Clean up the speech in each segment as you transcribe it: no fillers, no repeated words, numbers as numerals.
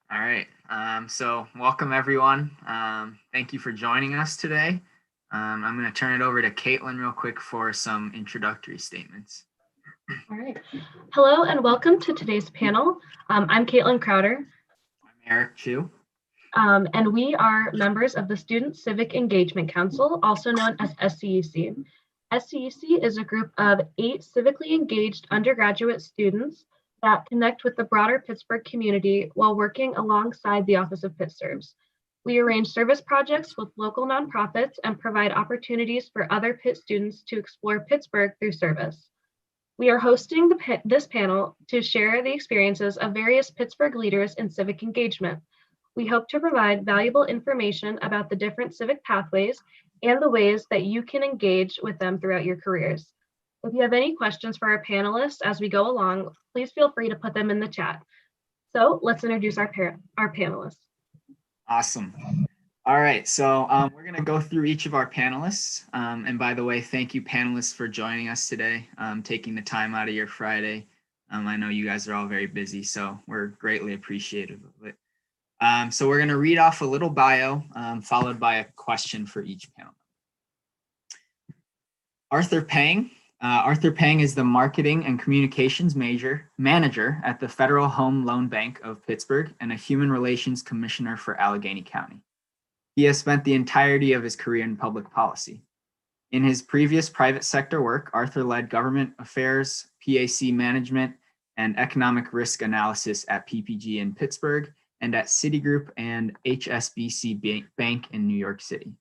All right. So welcome everyone. Thank you for joining us today. I'm going to turn it over to Caitlin real quick for some introductory statements. All right. Hello and welcome to today's panel. I'm Caitlin Crowder. I'm Eric Chu. And we are members of the Student Civic Engagement Council, also known as SCEC. SCEC is a group of 8 civically engaged undergraduate students that connect with the broader Pittsburgh community while working alongside the Office of Pitt Serves. We arrange service projects with local nonprofits and provide opportunities for other Pitt students to explore Pittsburgh through service. We are hosting this panel to share the experiences of various Pittsburgh leaders in civic engagement. We hope to provide valuable information about the different civic pathways and the ways that you can engage with them throughout your careers. If you have any questions for our panelists as we go along, please feel free to put them in the chat. So let's introduce our panelists. Awesome. All right, so we're going to go through each of our panelists. And by the way, thank you panelists for joining us today, taking the time out of your Friday. I know you guys are all very busy, so we're greatly appreciative of it. So we're going to read off a little bio, followed by a question for each panel. Arthur Pang. Arthur Pang is the Marketing and Communications Manager at the Federal Home Loan Bank of Pittsburgh and a Human Relations Commissioner for Allegheny County. He has spent the entirety of his career in public policy. In his previous private sector work, Arthur led government affairs, PAC management, and economic risk analysis at PPG in Pittsburgh and at Citigroup and HSBC Bank in New York City.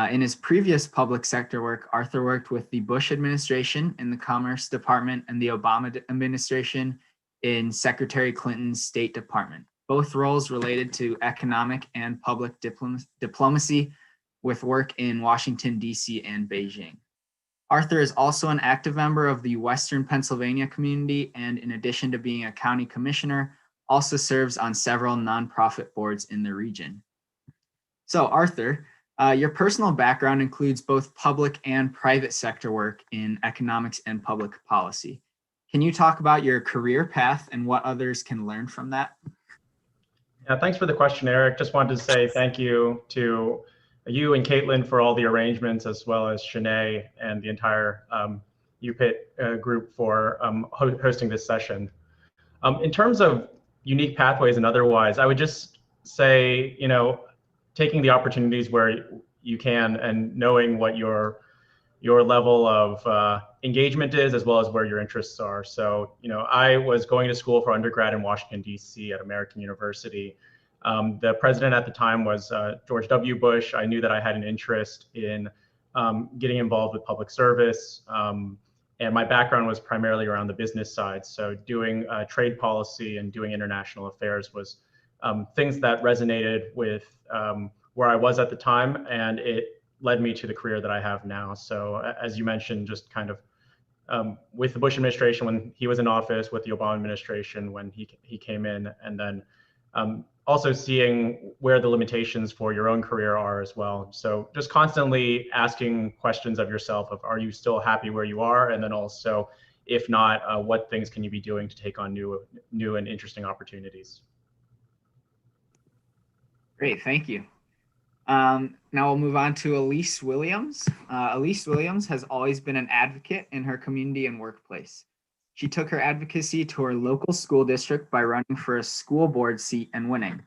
In his previous public sector work, Arthur worked with the Bush administration in the Commerce Department and the Obama administration in Secretary Clinton's State Department, both roles related to economic and public diplomacy with work in Washington, D.C. and Beijing. Arthur is also an active member of the Western Pennsylvania community, and in addition to being a county commissioner, also serves on several nonprofit boards in the region. So Arthur, your personal background includes both public and private sector work in economics and public policy. Can you talk about your career path and what others can learn from that? Yeah, thanks for the question, Eric. Just wanted to say thank you to you and Caitlin for all the arrangements, as well as Shanae and the entire UPIT group for hosting this session. In terms of unique pathways and otherwise, I would just say, taking the opportunities where you can and knowing what your level of engagement is, as well as where your interests are. So, I was going to school for undergrad in Washington, D.C. at American University. The president at the time was George W. Bush. I knew that I had an interest in getting involved with public service. And my background was primarily around the business side. So doing trade policy and doing international affairs was things that resonated with where I was at the time, and it led me to the career that I have now. So as you mentioned, just kind of with the Bush administration when he was in office, with the Obama administration when he came in, and then also seeing where the limitations for your own career are as well. So just constantly asking questions of yourself of, are you still happy where you are? And then also, if not, what things can you be doing to take on new and interesting opportunities? Great, thank you. Now we'll move on to Elise Williams. Elise Williams has always been an advocate in her community and workplace. She took her advocacy to her local school district by running for a school board seat and winning.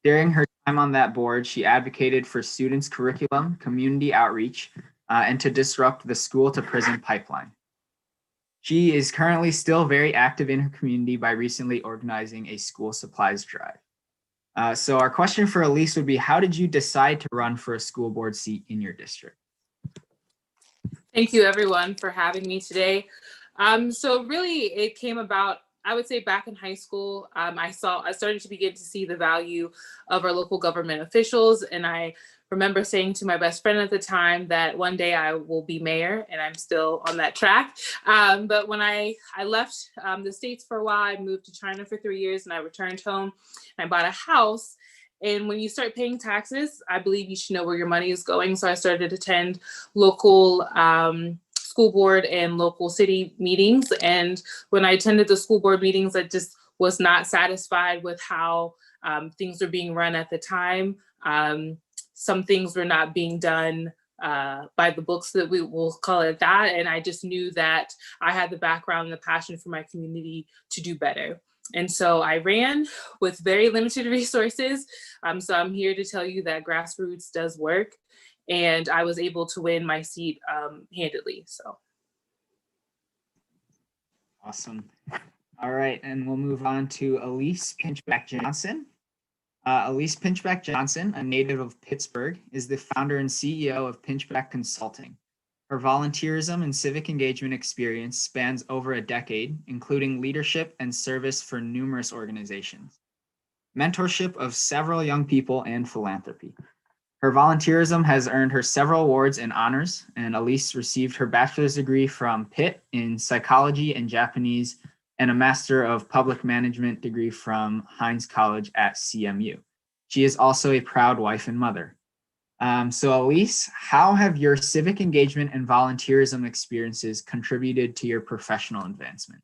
During her time on that board, she advocated for students' curriculum, community outreach, and to disrupt the school to prison pipeline. She is currently still very active in her community by recently organizing a school supplies drive. So our question for Elise would be, how did you decide to run for a school board seat in your district? Thank you everyone for having me today. So really it came about, I would say back in high school, I started to begin to see the value of our local government officials. And I remember saying to my best friend at the time that one day I will be mayor, and I'm still on that track. But when I left the States for a while, I moved to China for 3 years and I returned home and I bought a house. And when you start paying taxes, I believe you should know where your money is going. So I started to attend local school board and local city meetings. And when I attended the school board meetings, I just was not satisfied with how things were being run at the time. Some things were not being done by the books, that we will call it that. And I just knew that I had the background and the passion for my community to do better. And so I ran with very limited resources. So I'm here to tell you that grassroots does work. And I was able to win my seat handedly. So. Awesome. All right, and we'll move on to Elise Pinchback Johnson. Elise Pinchback Johnson, a native of Pittsburgh, is the founder and CEO of Pinchback Consulting. Her volunteerism and civic engagement experience spans over a decade, including leadership and service for numerous organizations, mentorship of several young people, and philanthropy. Her volunteerism has earned her several awards and honors, and Elise received her bachelor's degree from Pitt in psychology and Japanese, and a Master of Public Management degree from Heinz College at CMU. She is also a proud wife and mother. So Elise, how have your civic engagement and volunteerism experiences contributed to your professional advancement?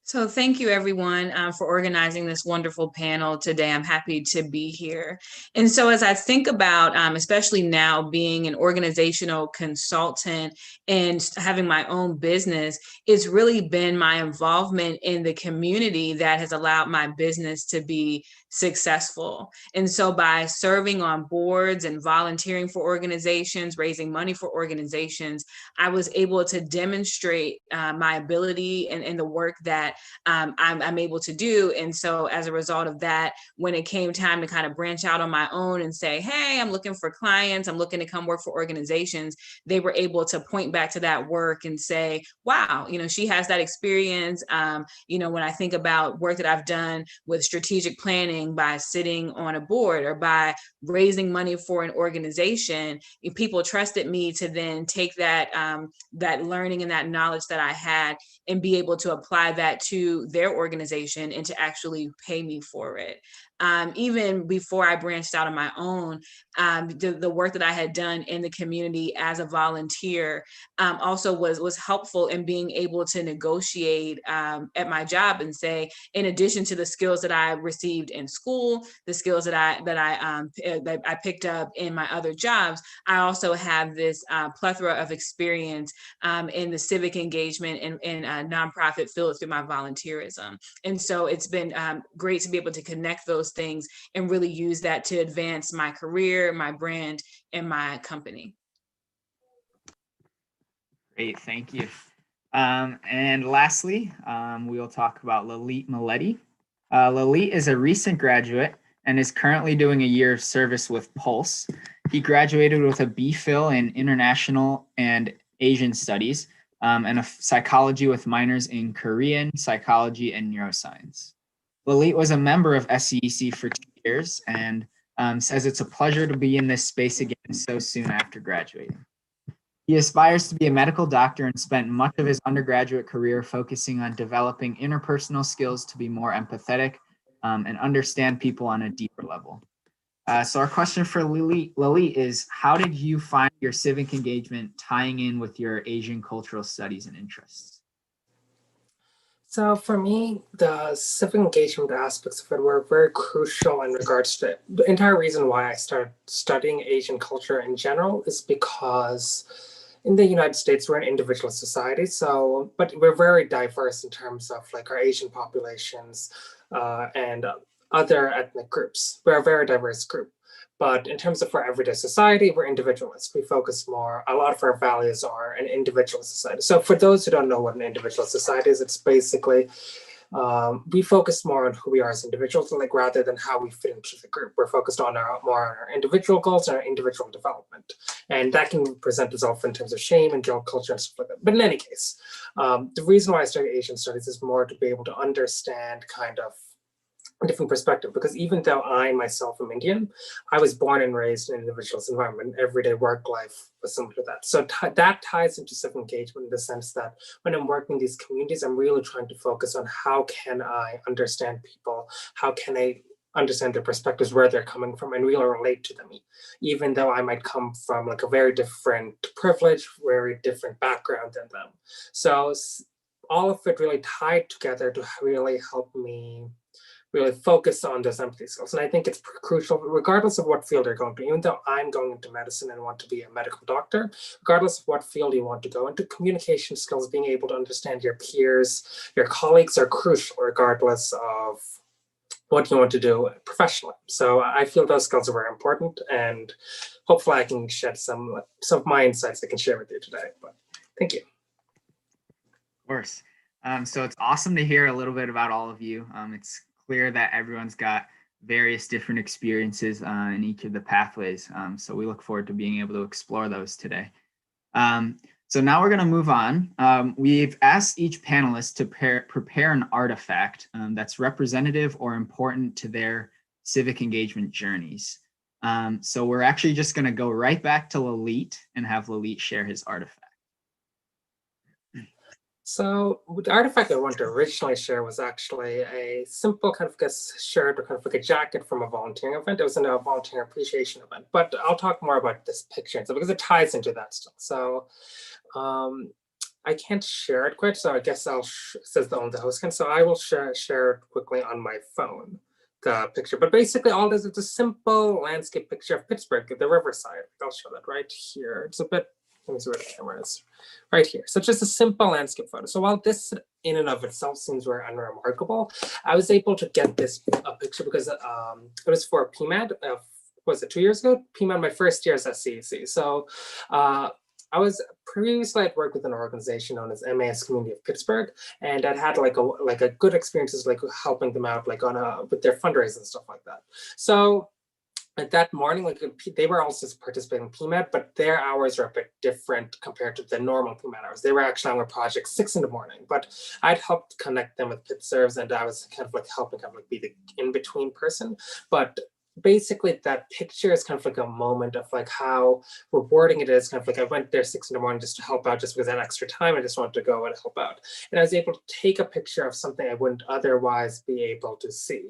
So thank you, everyone, for organizing this wonderful panel today. I'm happy to be here. And so as I think about, especially now being an organizational consultant and having my own business, it's really been my involvement in the community that has allowed my business to be successful. And so by serving on boards and volunteering for organizations, raising money for organizations, I was able to demonstrate my ability and the work that I'm able to do. And so as a result of that, when it came time to kind of branch out on my own and say, hey, I'm looking for clients, I'm looking to come work for organizations, they were able to point back to that work and say, wow, she has that experience. When I think about work that I've done with strategic planning by sitting on a board or by raising money for an organization, people trusted me to then take that learning and that knowledge that I had and be able to apply that to their organization and to actually pay me for it. Even before I branched out on my own, the work that I had done in the community as a volunteer also was helpful in being able to negotiate at my job and say, in addition to the skills that I received in school, the skills that I picked up in my other jobs, I also have this plethora of experience in the civic engagement and nonprofit field through my volunteerism. And so it's been great to be able to connect those things and really use that to advance my career, my brand, and my company. Great, thank you. And lastly, we will talk about Lalit Maletti. Lalit is a recent graduate and is currently doing a year of service with Pulse. He graduated with a BPhil in International and Asian Studies and a psychology with minors in Korean, psychology, and neuroscience. Lalit was a member of SCEC for 2 years and says it's a pleasure to be in this space again so soon after graduating. He aspires to be a medical doctor and spent much of his undergraduate career focusing on developing interpersonal skills to be more empathetic and understand people on a deeper level. So our question for Lalit is, how did you find your civic engagement tying in with your Asian cultural studies and interests? So for me, the civic engagement aspects of it were very crucial in regards to it. The entire reason why I started studying Asian culture in general is because in the United States, we're an individual society, but we're very diverse in terms of like our Asian populations and other ethnic groups. We're a very diverse group. But in terms of our everyday society, we're individualists. We focus more, a lot of our values are an individual society. So for those who don't know what an individual society is, it's basically, we focus more on who we are as individuals, like rather than how we fit into the group. We're focused on more on our individual goals and our individual development. And that can present itself in terms of shame and guilt culture and stuff like that. But in any case, the reason why I study Asian studies is more to be able to understand kind of a different perspective, because even though I myself am Indian, I was born and raised in an individualist environment. Everyday work life was similar to that. So that ties into civic engagement in the sense that when I'm working in these communities, I'm really trying to focus on how can I understand people, how can I understand their perspectives, where they're coming from, and really relate to them, even though I might come from like a very different privilege, very different background than them. So all of it really tied together to really help me really focus on those empathy skills. And I think it's crucial, regardless of what field you're going to, even though I'm going into medicine and want to be a medical doctor, regardless of what field you want to go into, communication skills, being able to understand your peers, your colleagues are crucial, regardless of what you want to do professionally. So I feel those skills are very important, and hopefully I can shed some of my insights I can share with you today. But thank you. Of course. So it's awesome to hear a little bit about all of you. It's clear that everyone's got various different experiences in each of the pathways. So we look forward to being able to explore those today. So now we're going to move on. We've asked each panelist to prepare an artifact that's representative or important to their civic engagement journeys. So we're actually just going to go right back to Lalit and have Lalit share his artifact. So the artifact I wanted to originally share was actually a simple kind of shirt or kind of like a jacket from a volunteering event. It was in a volunteer appreciation event, but I'll talk more about this picture because it ties into that still. So I can't share it quite, so I guess says the host can. So I will share it quickly on my phone, the picture. But basically all this is a simple landscape picture of Pittsburgh, the riverside. I'll show that right here. It's a bit, let me see where the camera is. Right here. So just a simple landscape photo. So while this in and of itself seems very unremarkable, I was able to get this picture because it was for PMAD. Was it 2 years ago? PMAD, my first year as SCEC. So I was previously I'd worked with an organization known as MAS Community of Pittsburgh, and I'd had like a good experiences like helping them out like on with their fundraising and stuff like that. So at that morning, like they were also participating in PMAD, but their hours are a bit different compared to the normal PMAD hours. They were actually on a project 6 in the morning, but I'd helped connect them with PitServes, and I was kind of like helping kind of like be the in-between person. But basically that picture is kind of like a moment of like how rewarding it is. Kind of like I went there 6 in the morning just to help out, just because I had extra time. I just wanted to go and help out. And I was able to take a picture of something I wouldn't otherwise be able to see.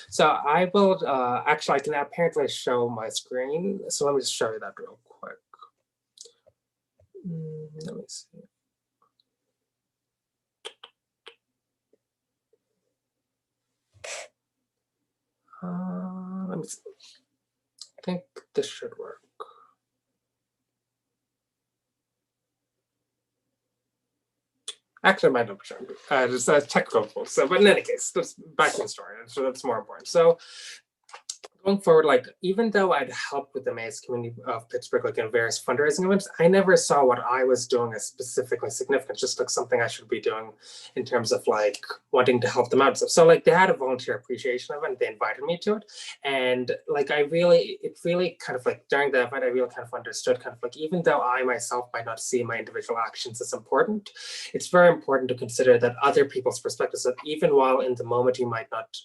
So I will, actually, I can apparently show my screen. So let me just show you that real quick. Let me see. Let me see. I think this should work. Actually, I might not show you. Just technical. So, but in any case, that's back to the story. So that's more important. So going forward, like even though I'd helped with the MAS community of Pittsburgh, like in various fundraising events, I never saw what I was doing as specifically significant, just like something I should be doing in terms of like wanting to help them out. So like they had a volunteer appreciation event, they invited me to it. And like it really kind of like during the event, I really kind of understood kind of like, even though I myself might not see my individual actions as important, it's very important to consider that other people's perspectives, that even while in the moment you might not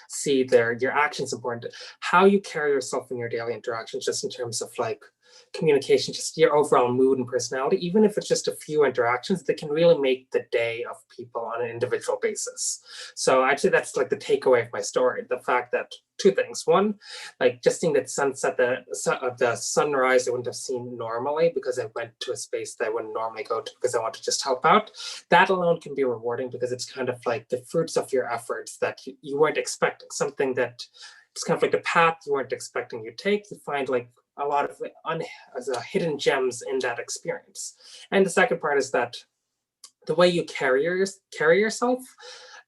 see your actions important, how you carry yourself in your daily interactions, just in terms of like communication, just your overall mood and personality, even if it's just a few interactions, that can really make the day of people on an individual basis. So actually that's like the takeaway of my story, the fact that 2 things. One, like just seeing that sunset, the sunrise I wouldn't have seen normally because I went to a space that I wouldn't normally go to because I want to just help out. That alone can be rewarding because it's kind of like the fruits of your efforts that you weren't expecting, something that it's kind of like the path you weren't expecting you take. You find like a lot of hidden gems in that experience. And the second part is that the way you carry yourself,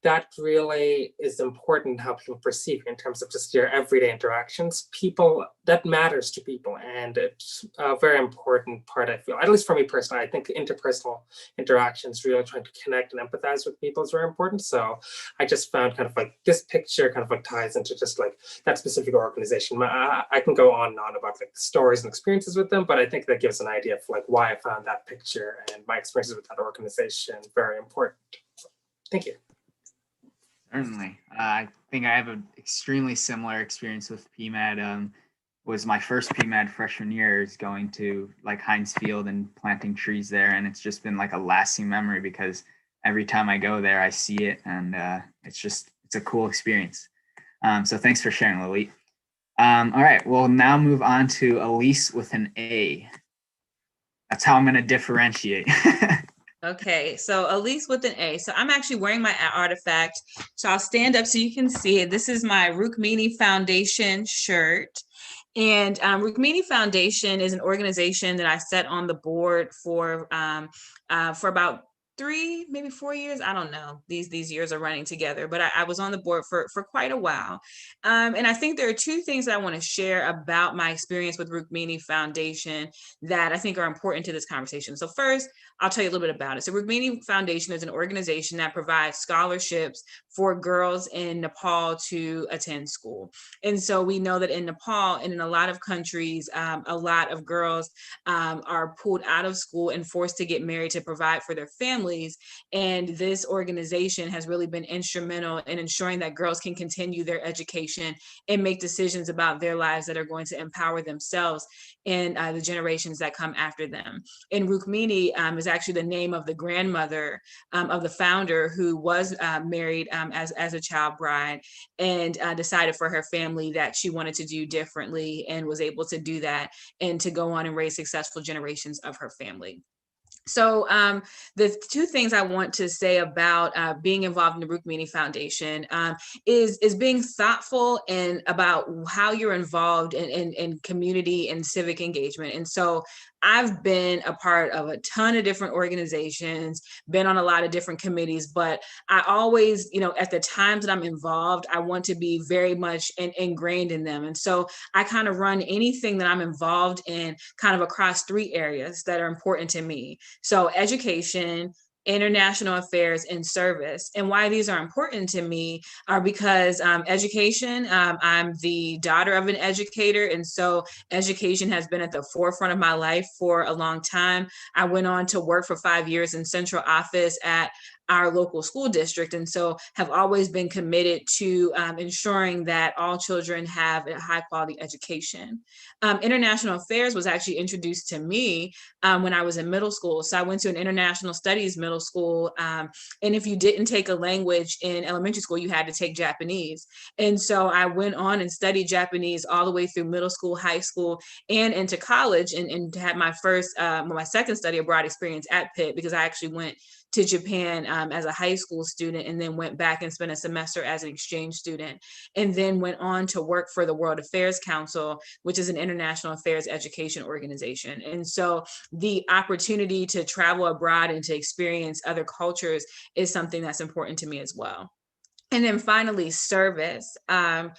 that really is important how people perceive you in terms of just your everyday interactions. People, that matters to people, and it's a very important part, I feel, at least for me personally. I think interpersonal interactions, really trying to connect and empathize with people is very important. So I just found kind of like this picture kind of like ties into just like that specific organization. I can go on and on about like the stories and experiences with them, but I think that gives an idea of like why I found that picture and my experiences with that organization very important. Thank you. Certainly. I think I have an extremely similar experience with PMAD. Was my first PMAD freshman year, is going to like Heinz Field and planting trees there. And it's just been like a lasting memory because every time I go there, I see it, and it's a cool experience. So thanks for sharing, Lalit. All right, we'll now move on to Elise with an A. That's how I'm going to differentiate. Okay, so Elise with an A. So I'm actually wearing my artifact. So I'll stand up so you can see it. This is my Rukmini Foundation shirt. And Rukmini Foundation is an organization that I set on the board for about 3, maybe 4 years. I don't know. These years are running together, but I was on the board for quite a while. And I think there are 2 things that I want to share about my experience with Rukmini Foundation that I think are important to this conversation. So first, I'll tell you a little bit about it. So Rukmini Foundation is an organization that provides scholarships for girls in Nepal to attend school. And so we know that in Nepal and in a lot of countries, a lot of girls are pulled out of school and forced to get married to provide for their families. And this organization has really been instrumental in ensuring that girls can continue their education and make decisions about their lives that are going to empower themselves and the generations that come after them. And Rukmini is actually the name of the grandmother of the founder, who was married as a child bride and decided for her family that she wanted to do differently and was able to do that and to go on and raise successful generations of her family. So the 2 things I want to say about being involved in the Rukmini Foundation is being thoughtful and about how you're involved in community and civic engagement. And so I've been a part of a ton of different organizations, been on a lot of different committees, but I always, at the times that I'm involved, I want to be very much ingrained in them. And so I kind of run anything that I'm involved in kind of across 3 areas that are important to me. So education, international affairs, and service. And why these are important to me are because education, I'm the daughter of an educator. And so education has been at the forefront of my life for a long time. I went on to work for 5 years in central office at our local school district. And so have always been committed to ensuring that all children have a high quality education. International affairs was actually introduced to me when I was in middle school. So I went to an international studies middle school. And if you didn't take a language in elementary school, you had to take Japanese. And so I went on and studied Japanese all the way through middle school, high school, and into college, and had my second study abroad experience at Pitt, because I actually went to Japan as a high school student, and then went back and spent a semester as an exchange student, and then went on to work for the World Affairs Council, which is an international affairs education organization. And so the opportunity to travel abroad and to experience other cultures is something that's important to me as well. And then finally, service. I've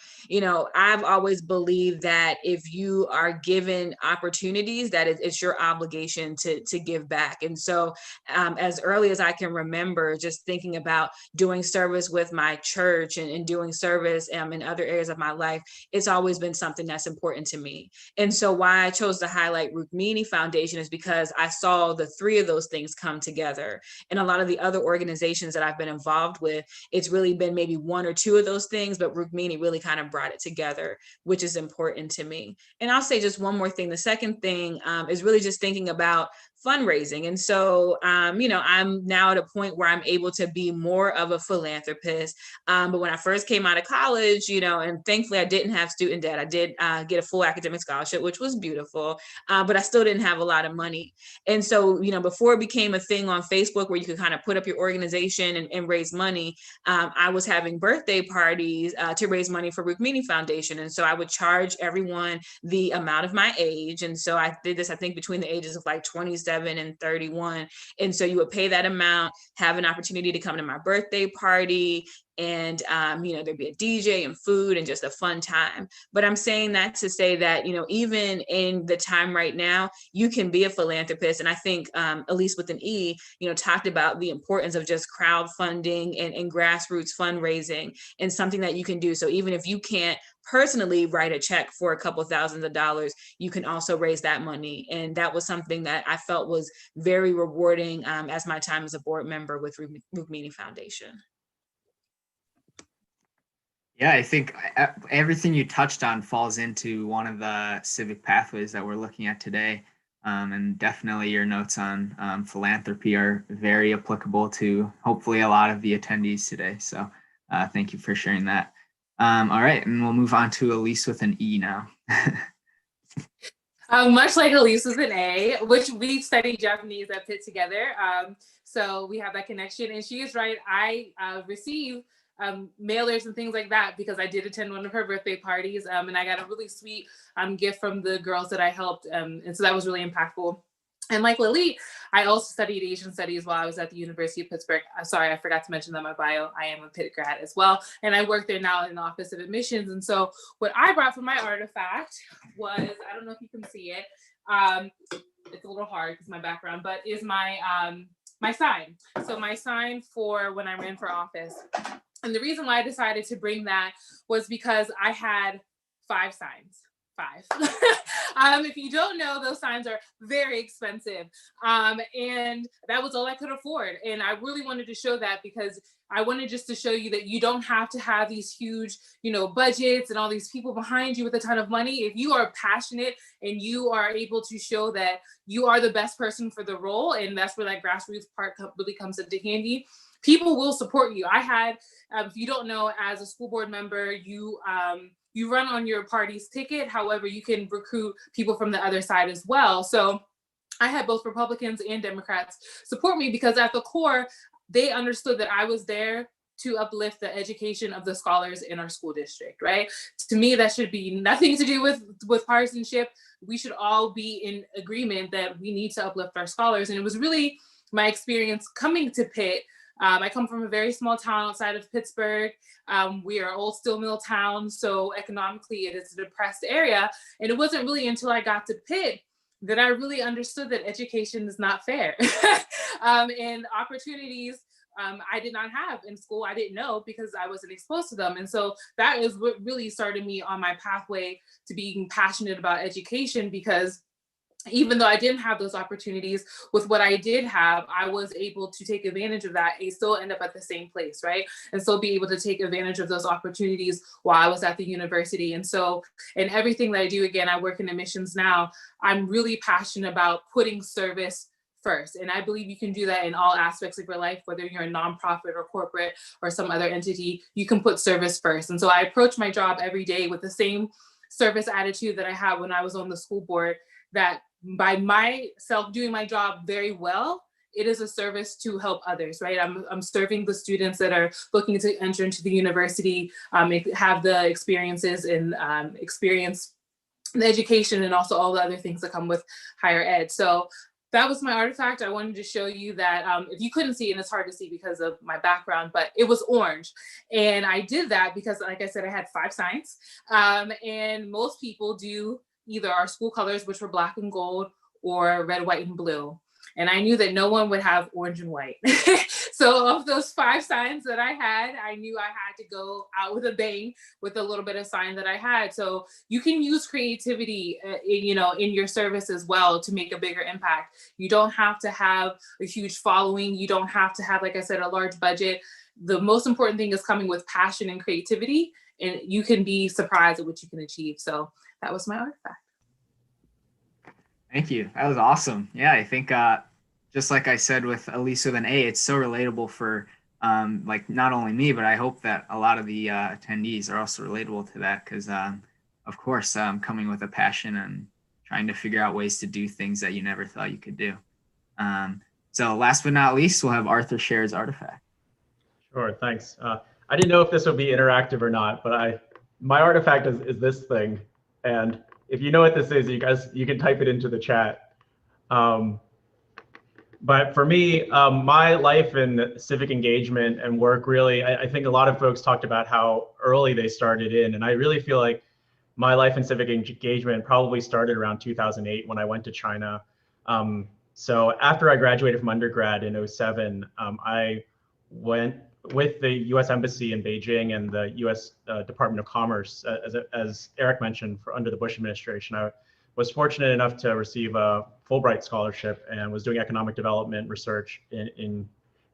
always believed that if you are given opportunities, that it's your obligation to give back. And so as early as I can remember, just thinking about doing service with my church and doing service in other areas of my life, it's always been something that's important to me. And so why I chose to highlight Rukmini Foundation is because I saw the 3 of those things come together. And a lot of the other organizations that I've been involved with, it's really been maybe 1 or 2 of those things, but Rukmini really kind of brought it together, which is important to me. And I'll say just one more thing. The second thing is really just thinking about fundraising. And so, I'm now at a point where I'm able to be more of a philanthropist. But when I first came out of college, and thankfully I didn't have student debt. I did get a full academic scholarship, which was beautiful, but I still didn't have a lot of money. And so, before it became a thing on Facebook where you could kind of put up your organization and raise money, I was having birthday parties to raise money for Rukmini Foundation. And so I would charge everyone the amount of my age. And so I did this, I think, between the ages of like 27 and 31. And so you would pay that amount, have an opportunity to come to my birthday party, and there'd be a DJ and food and just a fun time. But I'm saying that to say that, even in the time right now, you can be a philanthropist. And I think Elise with an E, talked about the importance of just crowdfunding and grassroots fundraising, and something that you can do. So even if you can't personally write a check for a couple thousands of dollars, you can also raise that money. And that was something that I felt was very rewarding as my time as a board member with Rukmini Foundation. Yeah, I think everything you touched on falls into one of the civic pathways that we're looking at today. And definitely your notes on philanthropy are very applicable to hopefully a lot of the attendees today. So thank you for sharing that. All right, and we'll move on to Elise with an E now. Much like Elise with an A, which we studied Japanese at Pitt together. So we have that connection. And she is right. I receive mailers and things like that because I did attend one of her birthday parties. And I got a really sweet gift from the girls that I helped. And so that was really impactful. And like Lily, I also studied Asian studies while I was at the University of Pittsburgh. Sorry, I forgot to mention that in my bio. I am a Pitt grad as well. And I work there now in the Office of Admissions. And so what I brought for my artifact was, I don't know if you can see it. It's a little hard because my background, but is my my sign. So my sign for when I ran for office. And the reason why I decided to bring that was because I had 5 signs. 5. If you don't know, those signs are very expensive. And that was all I could afford. And I really wanted to show that because I wanted just to show you that you don't have to have these huge, budgets and all these people behind you with a ton of money. If you are passionate and you are able to show that you are the best person for the role, and that's where that grassroots part really comes into handy, people will support you. I had, if you don't know, as a school board member, you run on your party's ticket. However, you can recruit people from the other side as well. So I had both Republicans and Democrats support me because at the core, they understood that I was there to uplift the education of the scholars in our school district, right? To me, that should be nothing to do with partisanship. We should all be in agreement that we need to uplift our scholars. And it was really my experience coming to Pitt. I come from a very small town outside of Pittsburgh. We are an old steel mill town, so economically it is a depressed area. And it wasn't really until I got to Pitt that I really understood that education is not fair. And opportunities I did not have in school, I didn't know because I wasn't exposed to them. And so that is what really started me on my pathway to being passionate about education, because even though I didn't have those opportunities, with what I did have, I was able to take advantage of that and still end up at the same place, right? And so be able to take advantage of those opportunities while I was at the university. And so in everything that I do, again, I work in admissions now, I'm really passionate about putting service first. And I believe you can do that in all aspects of your life, whether you're a nonprofit or corporate or some other entity, you can put service first. And so I approach my job every day with the same service attitude that I had when I was on the school board, that by myself doing my job very well, it is a service to help others, right? I'm serving the students that are looking to enter into the university, have the experiences and experience the education and also all the other things that come with higher ed. So that was my artifact. I wanted to show you that if you couldn't see, and it's hard to see because of my background, but it was orange. And I did that because, like I said, I had 5 signs. And most people do either our school colors, which were black and gold, or red, white, and blue. And I knew that no one would have orange and white. So of those 5 signs that I had, I knew I had to go out with a bang with a little bit of sign that I had. So you can use creativity, in your service as well to make a bigger impact. You don't have to have a huge following. You don't have to have, like I said, a large budget. The most important thing is coming with passion and creativity, and you can be surprised at what you can achieve. So that was my artifact. Thank you. That was awesome. Yeah, I think just like I said with Elise with an A, it's so relatable for like not only me, but I hope that a lot of the attendees are also relatable to that because, of course, coming with a passion and trying to figure out ways to do things that you never thought you could do. So last but not least, we'll have Arthur share his artifact. Sure, thanks. I didn't know if this would be interactive or not, but my artifact is this thing. And if you know what this is, you can type it into the chat. But for me, my life in civic engagement and work really, I think a lot of folks talked about how early they started in. And I really feel like my life in civic engagement probably started around 2008 when I went to China. So after I graduated from undergrad in 2007, I went with the U.S. Embassy in Beijing and the U.S. Department of Commerce, as Eric mentioned, under the Bush administration. I was fortunate enough to receive a Fulbright scholarship and was doing economic development research in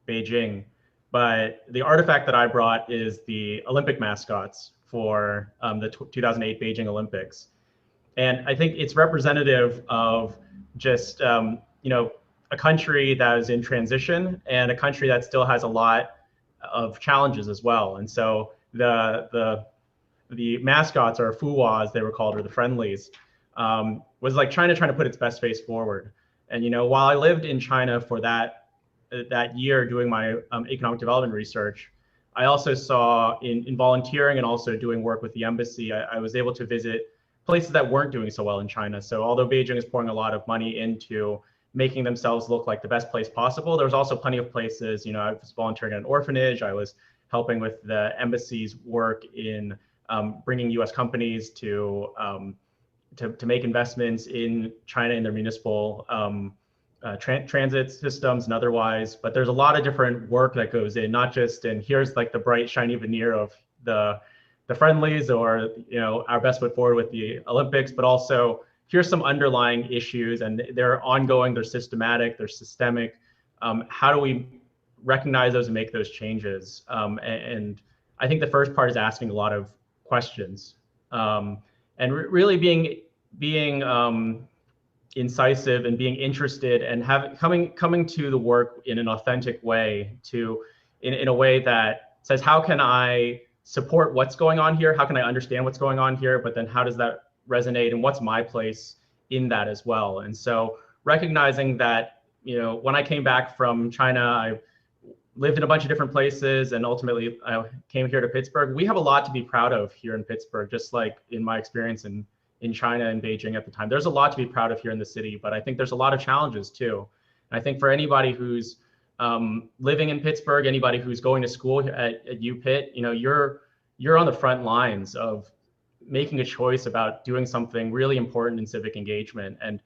Beijing. But the artifact that I brought is the Olympic mascots for the 2008 Beijing Olympics. And I think it's representative of just, a country that is in transition and a country that still has a lot of challenges as well. And so the mascots are fuwas, they were called, or the friendlies, was like trying to put its best face forward. And while I lived in China for that year doing my economic development research, I also saw in volunteering and also doing work with the embassy, I was able to visit places that weren't doing so well in China. So although Beijing is pouring a lot of money into making themselves look like the best place possible, there was also plenty of places, I was volunteering at an orphanage, I was helping with the embassy's work in bringing US companies to make investments in China in their municipal transit systems and otherwise. But there's a lot of different work that goes in, not just and here's like the bright shiny veneer of the friendlies or our best foot forward with the Olympics, but also here's some underlying issues, and they're ongoing, they're systematic, they're systemic. How do we recognize those and make those changes? And I think the first part is asking a lot of questions, and really being incisive and being interested and coming to the work in an authentic way, in a way that says, how can I support what's going on here? How can I understand what's going on here? But then how does that resonate, and what's my place in that as well? And so recognizing that, when I came back from China, I lived in a bunch of different places, and ultimately I came here to Pittsburgh. We have a lot to be proud of here in Pittsburgh, just like in my experience in China and Beijing at the time. There's a lot to be proud of here in the city, but I think there's a lot of challenges too. And I think for anybody who's living in Pittsburgh, anybody who's going to school at UPitt, you're on the front lines of making a choice about doing something really important in civic engagement. And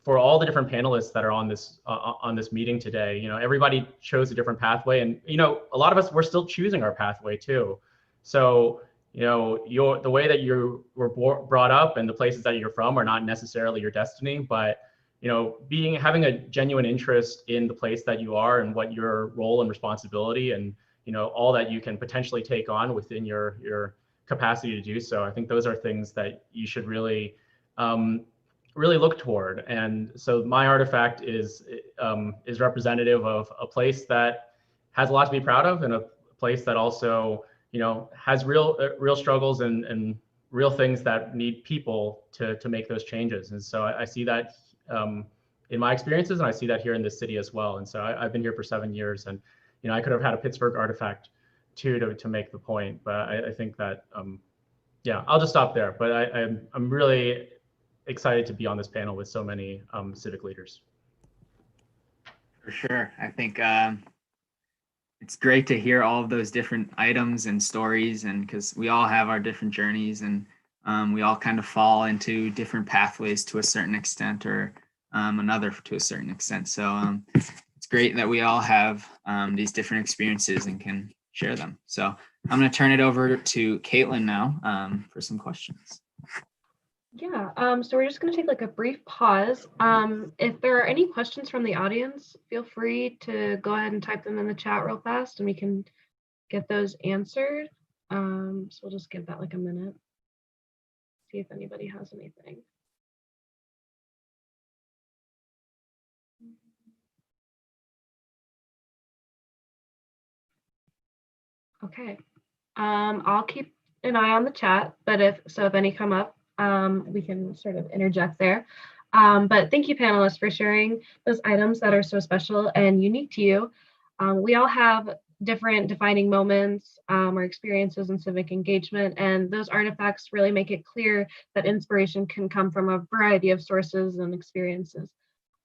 for all the different panelists that are on this meeting today, everybody chose a different pathway, and a lot of us, we're still choosing our pathway too. So the way that you were brought up and the places that you're from are not necessarily your destiny, but having a genuine interest in the place that you are and what your role and responsibility and all that you can potentially take on within your capacity to do so. I think those are things that you should really look toward. And so my artifact is representative of a place that has a lot to be proud of, and a place that also has real struggles and real things that need people to make those changes. And so I see that in my experiences, and I see that here in this city as well. And so I've been here for 7 years, and I could have had a Pittsburgh artifact too to make the point. But I think that yeah, I'll just stop there. But I'm really excited to be on this panel with so many civic leaders. For sure. I think it's great to hear all of those different items and stories, and because we all have our different journeys, and we all kind of fall into different pathways to a certain extent, or another to a certain extent. So it's great that we all have these different experiences and can share them. So I'm going to turn it over to Caitlin now for some questions. Yeah, so we're just going to take like a brief pause. If there are any questions from the audience, feel free to go ahead and type them in the chat real fast, and we can get those answered. So we'll just give that like a minute, see if anybody has anything. Okay, I'll keep an eye on the chat, but if any come up, we can sort of interject there. But thank you, panelists, for sharing those items that are so special and unique to you. We all have different defining moments or experiences in civic engagement, and those artifacts really make it clear that inspiration can come from a variety of sources and experiences.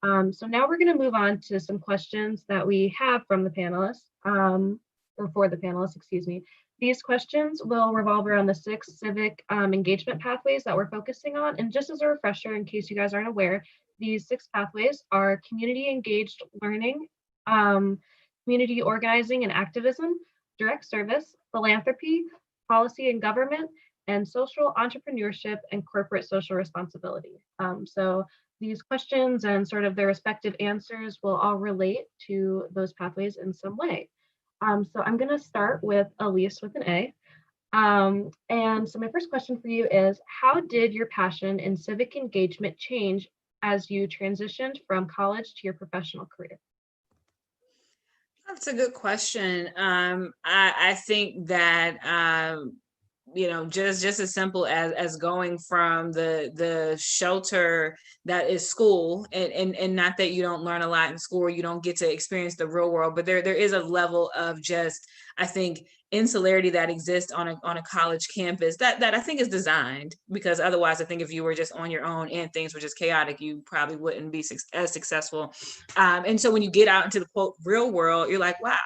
So now we're going to move on to some questions that we have from the panelists, or for the panelists, excuse me. These questions will revolve around the 6 civic engagement pathways that we're focusing on. And just as a refresher, in case you guys aren't aware, these 6 pathways are community engaged learning, community organizing and activism, direct service, philanthropy, policy and government, and social entrepreneurship and corporate social responsibility. So these questions and sort of their respective answers will all relate to those pathways in some way. So I'm going to start with Elise with an A. And so my first question for you is, how did your passion in civic engagement change as you transitioned from college to your professional career? That's a good question. I think that just as simple as going from the shelter that is school, and not that you don't learn a lot in school or you don't get to experience the real world, but there is a level of just, I think, insularity that exists on a college campus that I think is designed, because otherwise I think if you were just on your own and things were just chaotic, you probably wouldn't be as successful. And so when you get out into the quote real world, you're like, wow,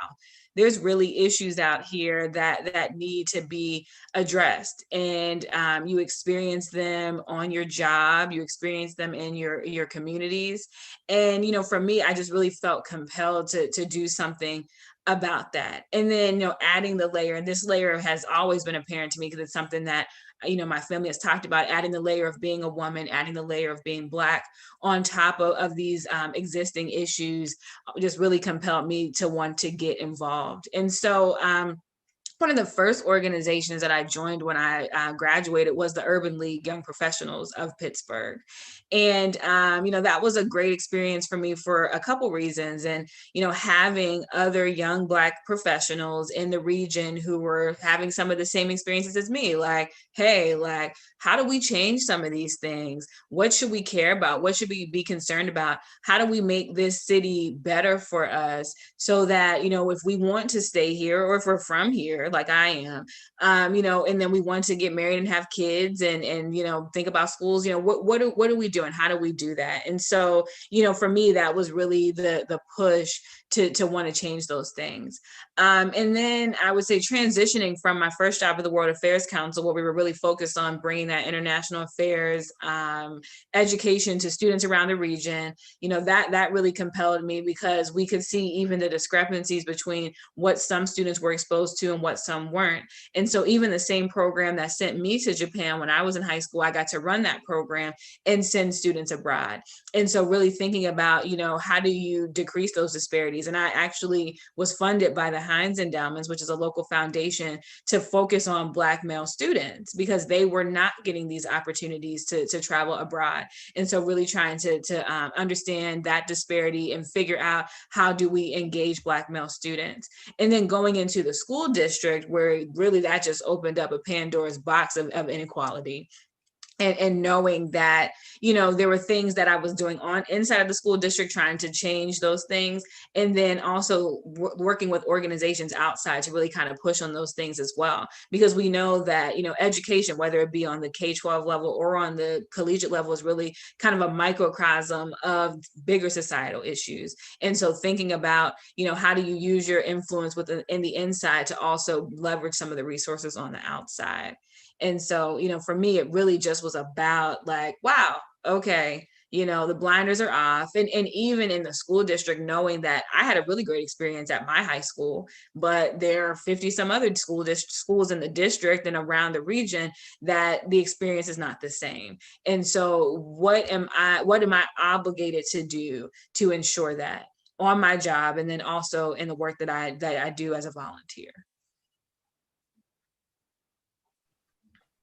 there's really issues out here that need to be addressed. And you experience them on your job, you experience them in your communities. And, for me, I just really felt compelled to do something about that. And then, adding the layer, and this layer has always been apparent to me because it's something that, my family has talked about, adding the layer of being a woman, adding the layer of being Black on top of these existing issues just really compelled me to want to get involved. And so, one of the first organizations that I joined when I graduated was the Urban League Young Professionals of Pittsburgh. And, that was a great experience for me for a couple reasons. And, having other young Black professionals in the region who were having some of the same experiences as me, like, hey, like, how do we change some of these things? What should we care about? What should we be concerned about? How do we make this city better for us so that, if we want to stay here or if we're from here, like I am, and then we want to get married and have kids and think about schools, what are we doing? How do we do that? And so, for me, that was really the push to want to change those things. And then I would say transitioning from my first job at the World Affairs Council, where we were really focused on bringing that international affairs education to students around the region, that really compelled me because we could see even the discrepancies between what some students were exposed to and what some weren't. And so even the same program that sent me to Japan when I was in high school, I got to run that program and send students abroad. And so really thinking about, how do you decrease those disparities? And I actually was funded by the Heinz Endowments, which is a local foundation, to focus on Black male students because they were not getting these opportunities to travel abroad. And so really trying to understand that disparity and figure out how do we engage Black male students. And then going into the school district, where really that just opened up a Pandora's box of inequality. And knowing that, there were things that I was doing on inside of the school district, trying to change those things. And then also working with organizations outside to really kind of push on those things as well. Because we know that, education, whether it be on the K-12 level or on the collegiate level, is really kind of a microcosm of bigger societal issues. And so thinking about, how do you use your influence in the inside to also leverage some of the resources on the outside. And so, for me, it really just was about like, wow, okay, the blinders are off. And even in the school district, knowing that I had a really great experience at my high school, but there are 50 some other schools in the district and around the region that the experience is not the same. And so what am I obligated to do to ensure that on my job and then also in the work that I do as a volunteer?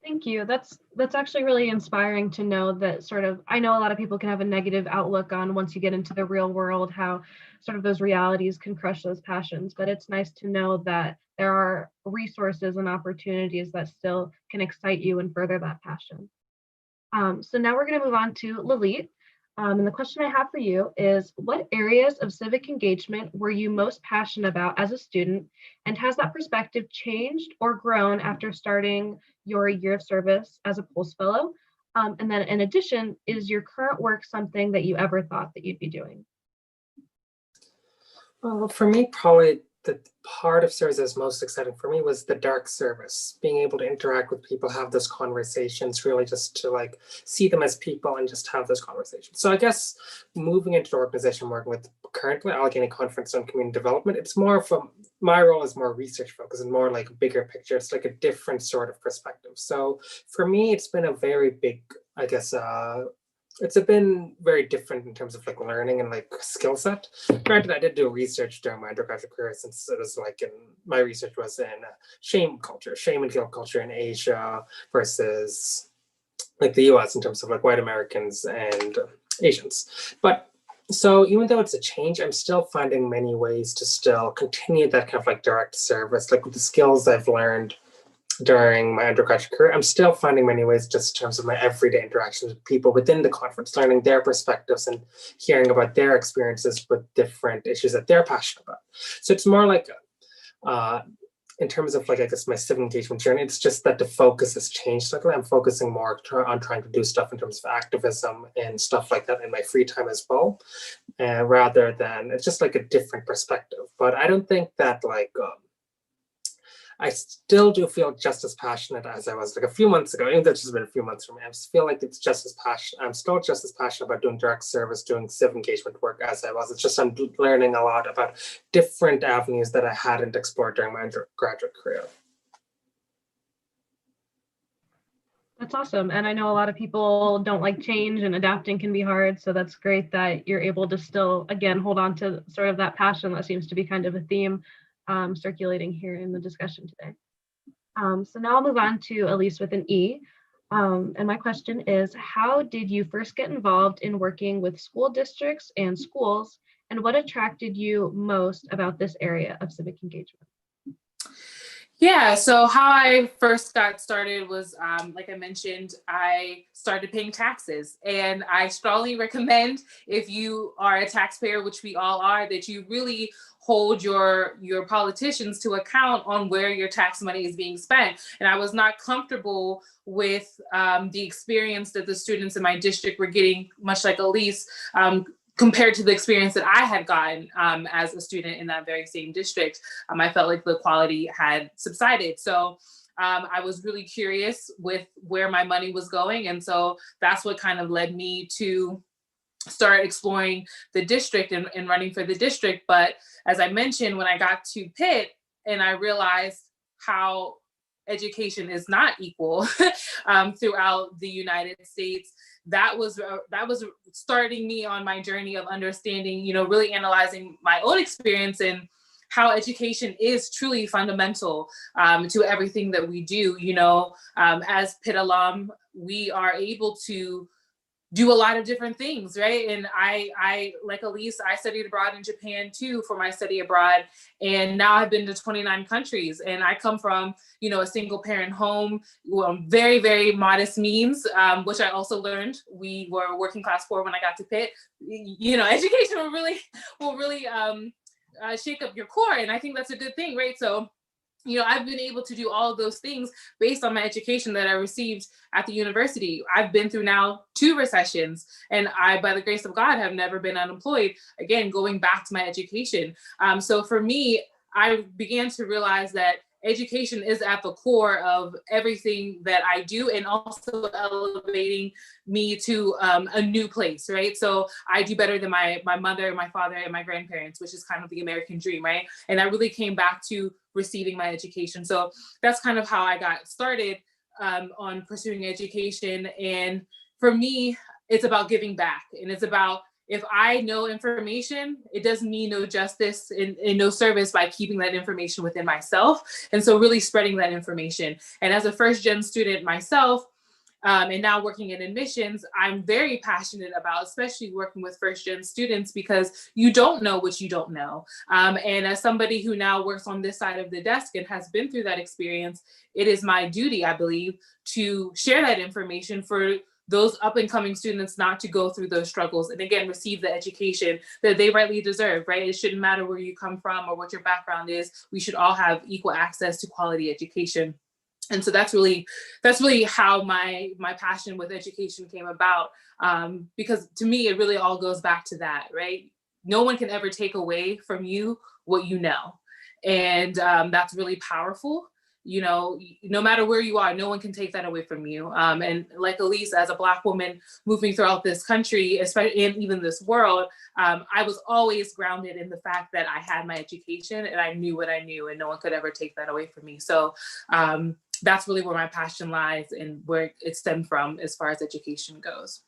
Thank you. That's actually really inspiring to know that I know a lot of people can have a negative outlook on once you get into the real world, how sort of those realities can crush those passions. But it's nice to know that there are resources and opportunities that still can excite you and further that passion. So now we're going to move on to Lalit. And the question I have for you is, what areas of civic engagement were you most passionate about as a student? And has that perspective changed or grown after starting your year of service as a Pulse Fellow? And then in addition, is your current work something that you ever thought that you'd be doing? Well, for me, probably the part of service that's most exciting for me was the dark service, being able to interact with people, have those conversations, really just to like see them as people and just have those conversations. So I guess moving into the organization, working with currently Allegheny Conference on Community Development, it's more from my role is more research focused and more like a bigger picture. It's like a different sort of perspective. So for me, it's been a very big, I guess, it's been very different in terms of like learning and like skill set. Granted, I did do research during my undergraduate career, since it was like my research was in shame and guilt culture in Asia versus like the US in terms of like white Americans and Asians. But so even though it's a change, I'm still finding many ways to still continue that kind of like direct service, like with the skills I've learned during my undergraduate career, I'm still finding many ways just in terms of my everyday interactions with people within the conference, learning their perspectives and hearing about their experiences with different issues that they're passionate about. So it's more like, in terms of like, I guess my civic engagement journey, it's just that the focus has changed slightly. I'm focusing more on trying to do stuff in terms of activism and stuff like that in my free time as well, rather than, it's just like a different perspective. But I don't think that like, I still do feel just as passionate as I was like a few months ago. Even though it's just been a few months for me, I just feel like it's just as passionate. I'm still just as passionate about doing direct service, doing civic engagement work as I was. It's just I'm learning a lot about different avenues that I hadn't explored during my undergraduate career. That's awesome. And I know a lot of people don't like change and adapting can be hard. So that's great that you're able to still, again, hold on to sort of that passion that seems to be kind of a theme circulating here in the discussion today. So now I'll move on to Elise with an E. And my question is, how did you first get involved in working with school districts and schools? And what attracted you most about this area of civic engagement? Yeah, so how I first got started was, like I mentioned, I started paying taxes. And I strongly recommend, if you are a taxpayer, which we all are, that you really hold your politicians to account on where your tax money is being spent. And I was not comfortable with the experience that the students in my district were getting, much like Elise, compared to the experience that I had gotten as a student in that very same district. I felt like the quality had subsided. So I was really curious with where my money was going. And so that's what kind of led me to start exploring the district and running for the district. But as I mentioned, when I got to Pitt and I realized how education is not equal throughout the United States, that was starting me on my journey of understanding, really analyzing my own experience and how education is truly fundamental to everything that we do. As Pitt alum, we are able to do a lot of different things, right? And I like Elise, I studied abroad in Japan too for my study abroad. And now I've been to 29 countries, and I come from, a single parent home, very, very modest means, which I also learned we were working class poor when I got to Pitt. Education will really shake up your core. And I think that's a good thing, right? So, I've been able to do all of those things based on my education that I received at the university. I've been through now 2 recessions, and I, by the grace of God, have never been unemployed. Again, going back to my education. So for me, I began to realize that education is at the core of everything that I do, and also elevating me to a new place, right? So I do better than my mother, my father, and my grandparents, which is kind of the American dream, right? And I really came back to receiving my education. So that's kind of how I got started on pursuing education. And for me, it's about giving back, and it's about, if I know information, it does me no justice and no service by keeping that information within myself. And so really spreading that information. And as a first-gen student myself, and now working in admissions, I'm very passionate about, especially working with first-gen students, because you don't know what you don't know. And as somebody who now works on this side of the desk and has been through that experience, it is my duty, I believe, to share that information for those up and coming students not to go through those struggles, and again, receive the education that they rightly deserve, right? It shouldn't matter where you come from or what your background is. We should all have equal access to quality education. And so that's really how my passion with education came about, because to me, it really all goes back to that, right? No one can ever take away from you what you know. And that's really powerful. No matter where you are, no one can take that away from you. And like Elise, as a Black woman moving throughout this country, especially and even this world, I was always grounded in the fact that I had my education and I knew what I knew, and no one could ever take that away from me. So that's really where my passion lies and where it stemmed from as far as education goes.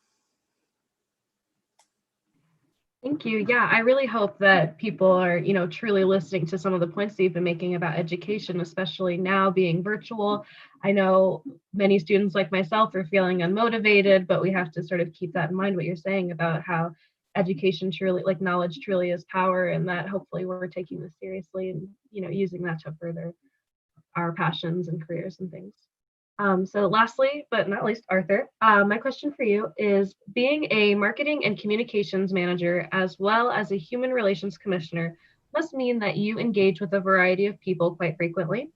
Thank you. Yeah, I really hope that people are, truly listening to some of the points that you've been making about education, especially now being virtual. I know many students like myself are feeling unmotivated, but we have to sort of keep that in mind, what you're saying about how education truly, like knowledge truly is power, and that hopefully we're taking this seriously and, using that to further our passions and careers and things. So lastly, but not least, Arthur, my question for you is, being a marketing and communications manager as well as a human relations commissioner must mean that you engage with a variety of people quite frequently.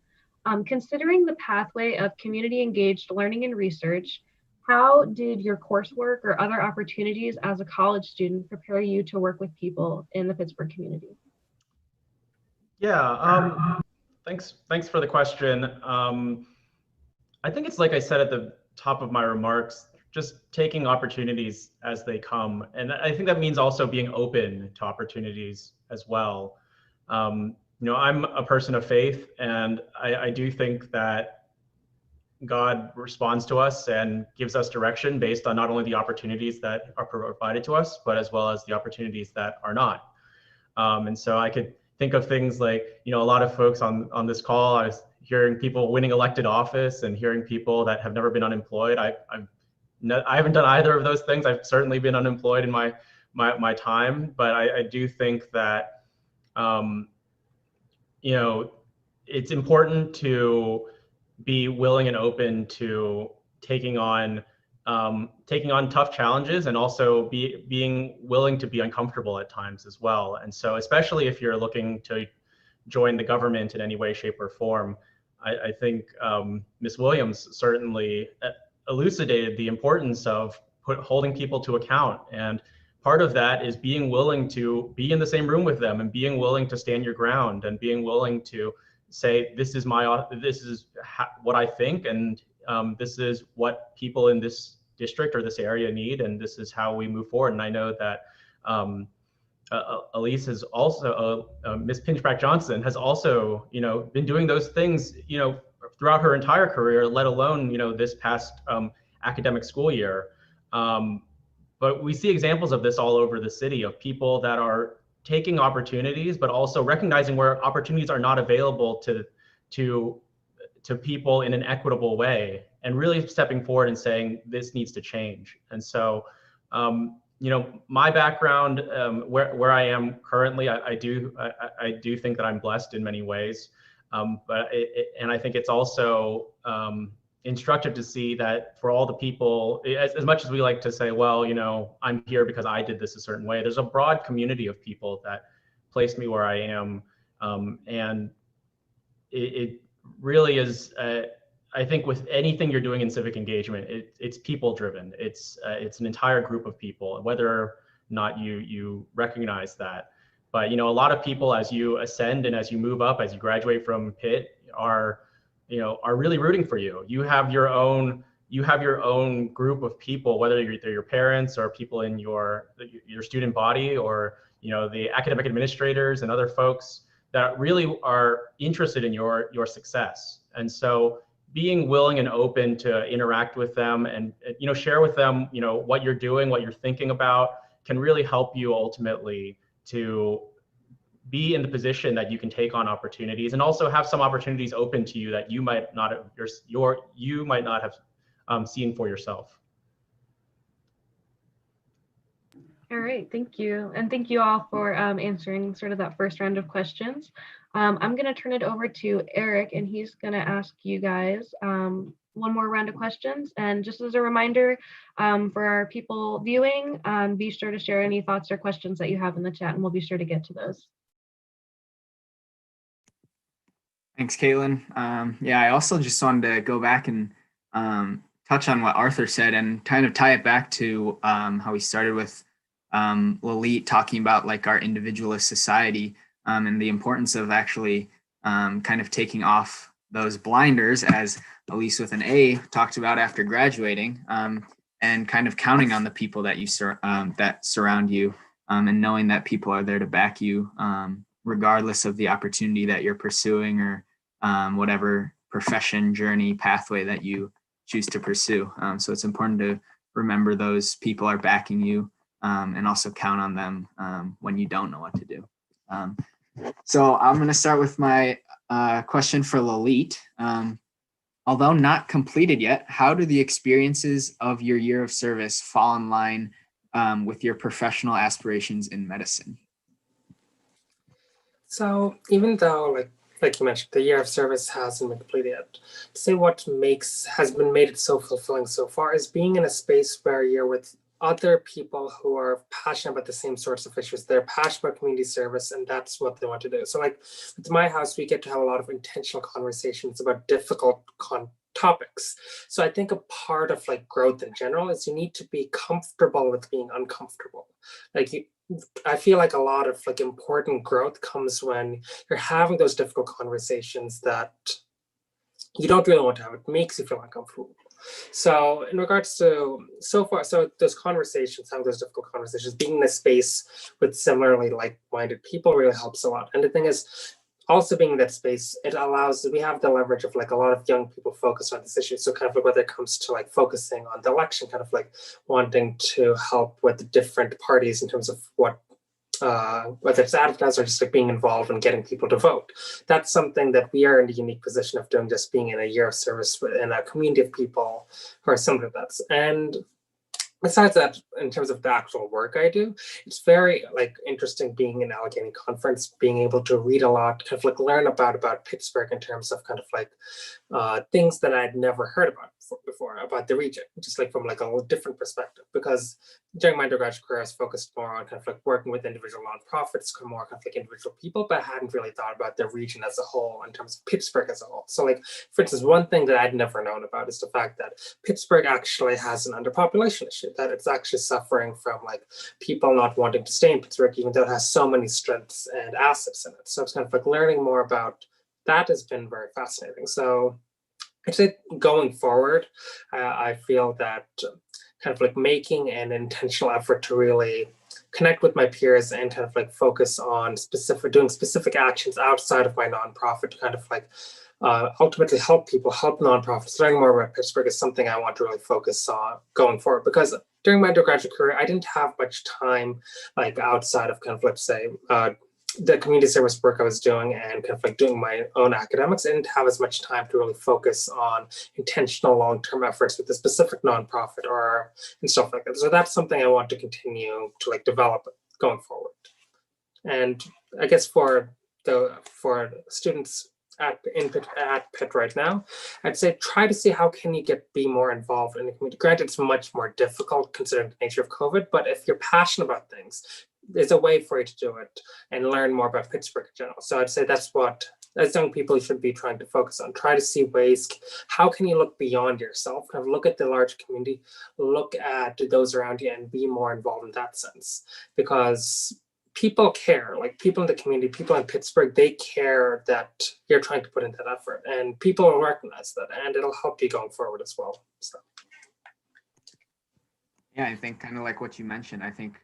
Considering the pathway of community engaged learning and research, how did your coursework or other opportunities as a college student prepare you to work with people in the Pittsburgh community? Yeah, thanks for the question. I think it's like I said at the top of my remarks, just taking opportunities as they come. And I think that means also being open to opportunities as well. I'm a person of faith, and I do think that God responds to us and gives us direction based on not only the opportunities that are provided to us, but as well as the opportunities that are not. And so I could think of things like, a lot of folks on this call, I was hearing people winning elected office and hearing people that have never been unemployed. I haven't done either of those things. I've certainly been unemployed in my time, but I do think that, it's important to be willing and open to taking on tough challenges, and also being willing to be uncomfortable at times as well. And so, especially if you're looking to join the government in any way, shape, or form, I think Ms. Williams certainly elucidated the importance of holding people to account. And part of that is being willing to be in the same room with them, and being willing to stand your ground, and being willing to say, this is what I think, and this is what people in this district or this area need, and this is how we move forward. And I know that Elise has also, Ms. Pinchback Johnson has also, been doing those things, throughout her entire career, let alone, this past academic school year. But we see examples of this all over the city, of people that are taking opportunities, but also recognizing where opportunities are not available to people in an equitable way, and really stepping forward and saying, this needs to change. And so, my background, where I am currently, I do think that I'm blessed in many ways. And I think it's also instructive to see that for all the people, as much as we like to say, well, I'm here because I did this a certain way, there's a broad community of people that placed me where I am. And it really is, I think with anything you're doing in civic engagement, it's people driven. It's an entire group of people, whether or not you recognize that. But, a lot of people, as you ascend and as you move up, as you graduate from Pitt, are really rooting for you. You have your own group of people, whether they're your parents or people in your student body, or the academic administrators and other folks that really are interested in your success. And so, being willing and open to interact with them and share with them what you're doing, what you're thinking about, can really help you ultimately to be in the position that you can take on opportunities, and also have some opportunities open to you that you might not have seen for yourself. All right, thank you. And thank you all for answering sort of that first round of questions. I'm going to turn it over to Eric, and he's going to ask you guys one more round of questions. And just as a reminder, for our people viewing, be sure to share any thoughts or questions that you have in the chat, and we'll be sure to get to those. Thanks, Caitlin. I also just wanted to go back and touch on what Arthur said, and kind of tie it back to how we started with Lalit talking about like our individualist society, and the importance of actually kind of taking off those blinders, as Elise with an A talked about after graduating, and kind of counting on the people that that surround you, and knowing that people are there to back you, regardless of the opportunity that you're pursuing, or whatever profession, journey, pathway that you choose to pursue. So it's important to remember those people are backing you, and also count on them when you don't know what to do. So I'm going to start with my question for Lalit. Although not completed yet, how do the experiences of your year of service fall in line with your professional aspirations in medicine? So even though like like you mentioned, the year of service hasn't been completed yet. To say what has been made it so fulfilling so far is being in a space where you're with other people who are passionate about the same sorts of issues. They're passionate about community service, and that's what they want to do. So, like with my house, we get to have a lot of intentional conversations about difficult topics. So I think a part of like growth in general is you need to be comfortable with being uncomfortable. Like I feel like a lot of like important growth comes when you're having those difficult conversations that you don't really want to have. It makes you feel uncomfortable. So in regards to so those conversations, having those difficult conversations, being in a space with similarly like-minded people really helps a lot. And the thing is, also being in that space, we have the leverage of like a lot of young people focused on this issue. So kind of like whether it comes to like focusing on the election, kind of like wanting to help with the different parties in terms of what whether it's advertised or just like being involved in getting people to vote. That's something that we are in the unique position of doing, just being in a year of service in a community of people who are similar to that. And besides that, in terms of the actual work I do, it's very like interesting being in Allegheny Conference, being able to read a lot, kind of like learn about Pittsburgh in terms of kind of like things that I'd never heard about before about the region, just like from like a different perspective. Because during my undergraduate career, I was focused more on kind of like working with individual nonprofits, more kind of like individual people, but I hadn't really thought about the region as a whole in terms of Pittsburgh as a whole. So like, for instance, one thing that I'd never known about is the fact that Pittsburgh actually has an underpopulation issue, that it's actually suffering from like people not wanting to stay in Pittsburgh, even though it has so many strengths and assets in it. So it's kind of like learning more about that has been very fascinating. So I'd say going forward, I feel that kind of like making an intentional effort to really connect with my peers and kind of like focus on doing specific actions outside of my nonprofit to kind of like ultimately help people, help nonprofits. Learning more about Pittsburgh is something I want to really focus on going forward, because during my undergraduate career, I didn't have much time like outside of kind of, let's say, the community service work I was doing and kind of like doing my own academics. I didn't have as much time to really focus on intentional long-term efforts with a specific nonprofit and stuff like that. So that's something I want to continue to like develop going forward. And I guess for students at Pitt right now, I'd say try to see how can you be more involved in the community. Granted, it's much more difficult considering the nature of COVID, but if you're passionate about things, there's a way for you to do it and learn more about Pittsburgh in general. So I'd say that's what, as young people, you should be trying to focus on. Try to see ways, how can you look beyond yourself? Kind of look at the large community, look at those around you, and be more involved in that sense. Because people care, like people in the community, people in Pittsburgh, they care that you're trying to put in that effort, and people will recognize that, and it'll help you going forward as well. So. Yeah, I think kind of like what you mentioned, I think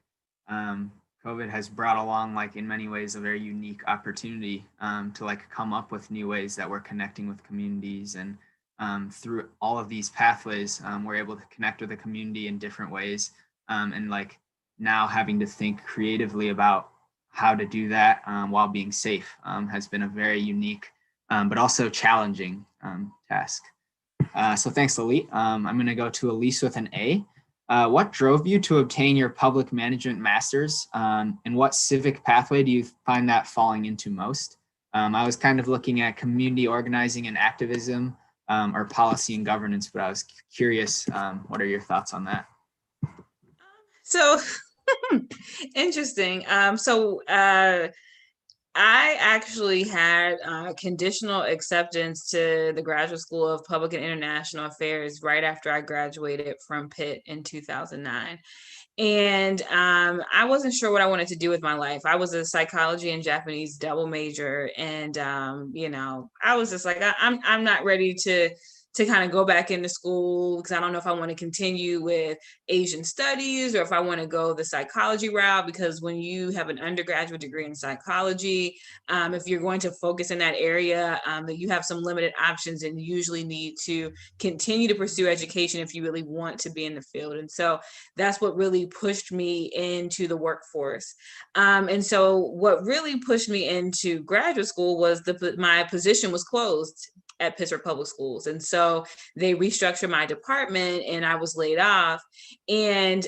COVID has brought along, like in many ways, a very unique opportunity to like come up with new ways that we're connecting with communities, and through all of these pathways, we're able to connect with the community in different ways, and like now having to think creatively about how to do that while being safe has been a very unique but also challenging task. So thanks, Elite. I'm going to go to Elise with an A. What drove you to obtain your public management master's, and what civic pathway do you find that falling into most? I was kind of looking at community organizing and activism, or policy and governance, but I was curious, what are your thoughts on that? So interesting. I actually had conditional acceptance to the Graduate School of Public and International Affairs right after I graduated from Pitt in 2009. And I wasn't sure what I wanted to do with my life. I was a psychology and Japanese double major. And, I was just like, I'm not ready to kind of go back into school, because I don't know if I want to continue with Asian studies or if I want to go the psychology route, because when you have an undergraduate degree in psychology, if you're going to focus in that area, that you have some limited options and you usually need to continue to pursue education if you really want to be in the field. And so that's what really pushed me into the workforce. And so what really pushed me into graduate school was my position was closed at Pittsburgh Public Schools. And so they restructured my department and I was laid off. And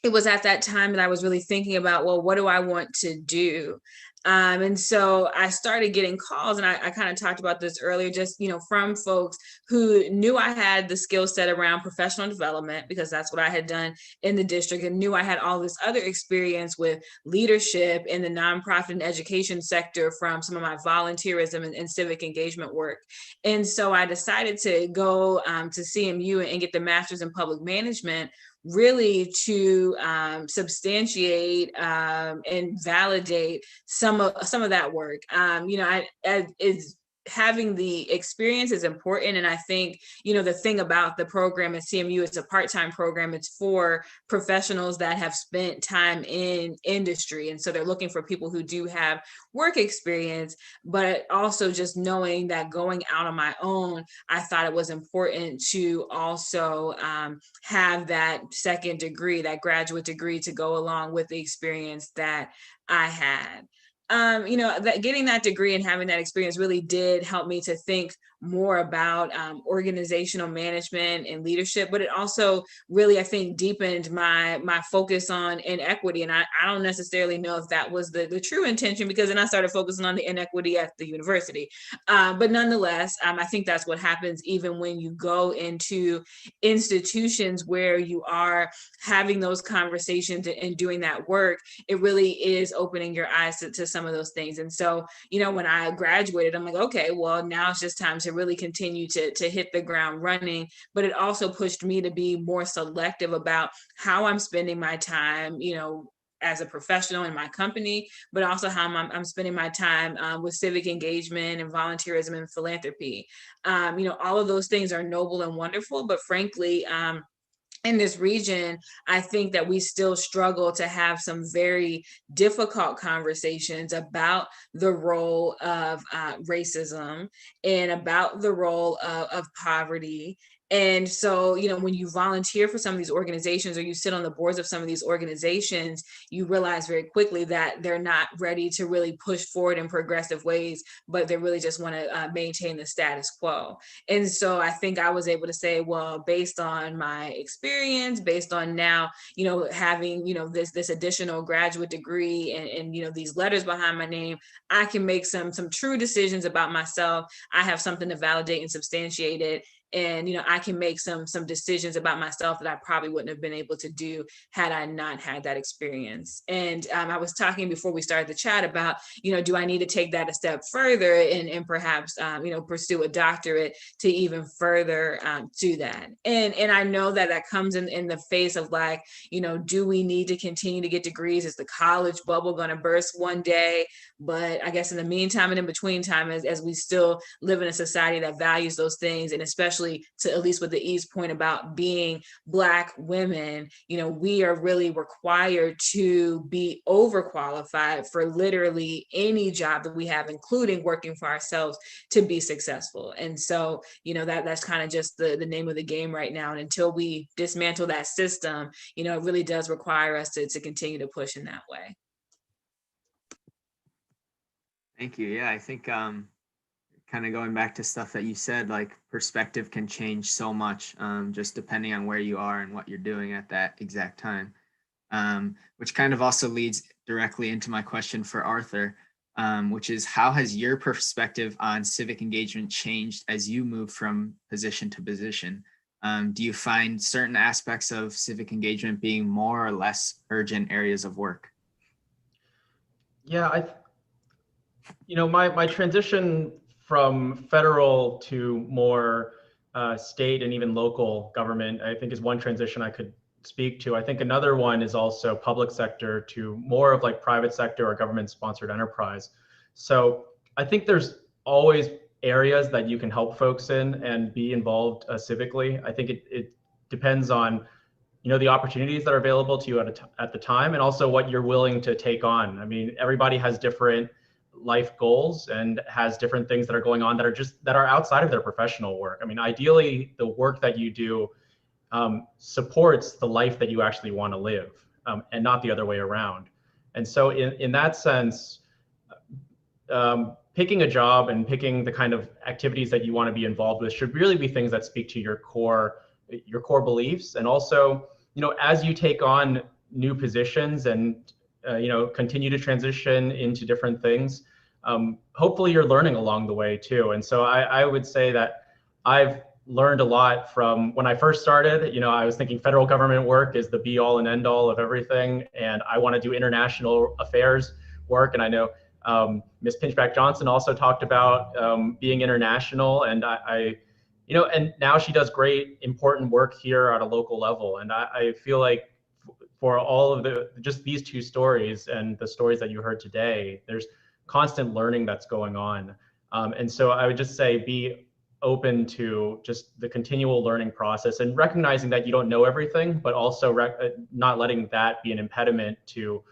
it was at that time that I was really thinking about, well, what do I want to do? And so I started getting calls, and I kind of talked about this earlier, just, from folks who knew I had the skill set around professional development, because that's what I had done in the district, and knew I had all this other experience with leadership in the nonprofit and education sector from some of my volunteerism and civic engagement work. And so I decided to go to CMU and get the master's in public management, really to substantiate and validate some of that work. Having the experience is important. And I think, the thing about the program at CMU, it's a part-time program. It's for professionals that have spent time in industry. And so they're looking for people who do have work experience, but also just knowing that going out on my own, I thought it was important to also have that second degree, that graduate degree, to go along with the experience that I had. That getting that degree and having that experience really did help me to think more about organizational management and leadership, but it also really, I think, deepened my focus on inequity. And I don't necessarily know if that was the true intention, because then I started focusing on the inequity at the university. But nonetheless, I think that's what happens even when you go into institutions where you are having those conversations and doing that work. It really is opening your eyes to some of those things. And so, when I graduated, I'm like, okay, well, now it's just time to really continue to hit the ground running. But it also pushed me to be more selective about how I'm spending my time, as a professional in my company, but also how I'm spending my time with civic engagement and volunteerism and philanthropy. All of those things are noble and wonderful, but frankly, in this region, I think that we still struggle to have some very difficult conversations about the role of racism and about the role of poverty. And so, when you volunteer for some of these organizations, or you sit on the boards of some of these organizations, you realize very quickly that they're not ready to really push forward in progressive ways, but they really just want to maintain the status quo. And so I think I was able to say, well, based on my experience, based on now, having, this additional graduate degree and these letters behind my name, I can make some true decisions about myself. I have something to validate and substantiate it. And, I can make some decisions about myself that I probably wouldn't have been able to do had I not had that experience. And I was talking before we started the chat about, do I need to take that a step further and perhaps, pursue a doctorate to even further do that. And I know that comes in the face of like, do we need to continue to get degrees? Is the college bubble going to burst one day? But I guess in the meantime and in between time, as we still live in a society that values those things, and especially to at least with the E's point about being Black women, we are really required to be overqualified for literally any job that we have, including working for ourselves, to be successful. And so, that's kind of just the name of the game right now. And until we dismantle that system, it really does require us to continue to push in that way. Thank you. Yeah, I think kind of going back to stuff that you said, like perspective can change so much just depending on where you are and what you're doing at that exact time, which kind of also leads directly into my question for Arthur, which is, how has your perspective on civic engagement changed as you move from position to position? Do you find certain aspects of civic engagement being more or less urgent areas of work? Yeah, my transition from federal to more state and even local government, I think, is one transition I could speak to. I think another one is also public sector to more of like private sector or government sponsored enterprise. So I think there's always areas that you can help folks in and be involved civically. I think it depends on the opportunities that are available to you at the time, and also what you're willing to take on. I mean, everybody has different life goals and has different things that are going on that are outside of their professional work. I mean, ideally, the work that you do supports the life that you actually want to live, and not the other way around. And so in that sense, picking a job and picking the kind of activities that you want to be involved with should really be things that speak to your core beliefs. And also, as you take on new positions and continue to transition into different things, hopefully you're learning along the way too. And so I would say that I've learned a lot from when I first started. I was thinking federal government work is the be all and end all of everything, and I want to do international affairs work. And I know Ms. Pinchback Johnson also talked about being international, and and now she does great, important work here at a local level. And I feel like for all of just these two stories and the stories that you heard today, there's constant learning that's going on. And so I would just say be open to just the continual learning process and recognizing that you don't know everything, but also not letting that be an impediment to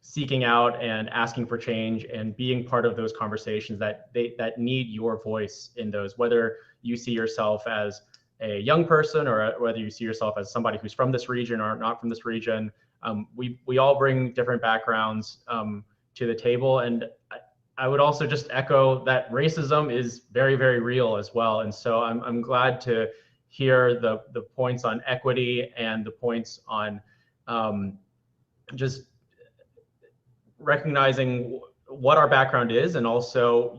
seeking out and asking for change and being part of those conversations that need your voice in those, whether you see yourself as a young person or whether you see yourself as somebody who's from this region or not from this region. We all bring different backgrounds to the table. And I would also just echo that racism is very, very real as well. And so I'm glad to hear the points on equity and the points on just recognizing what our background is and also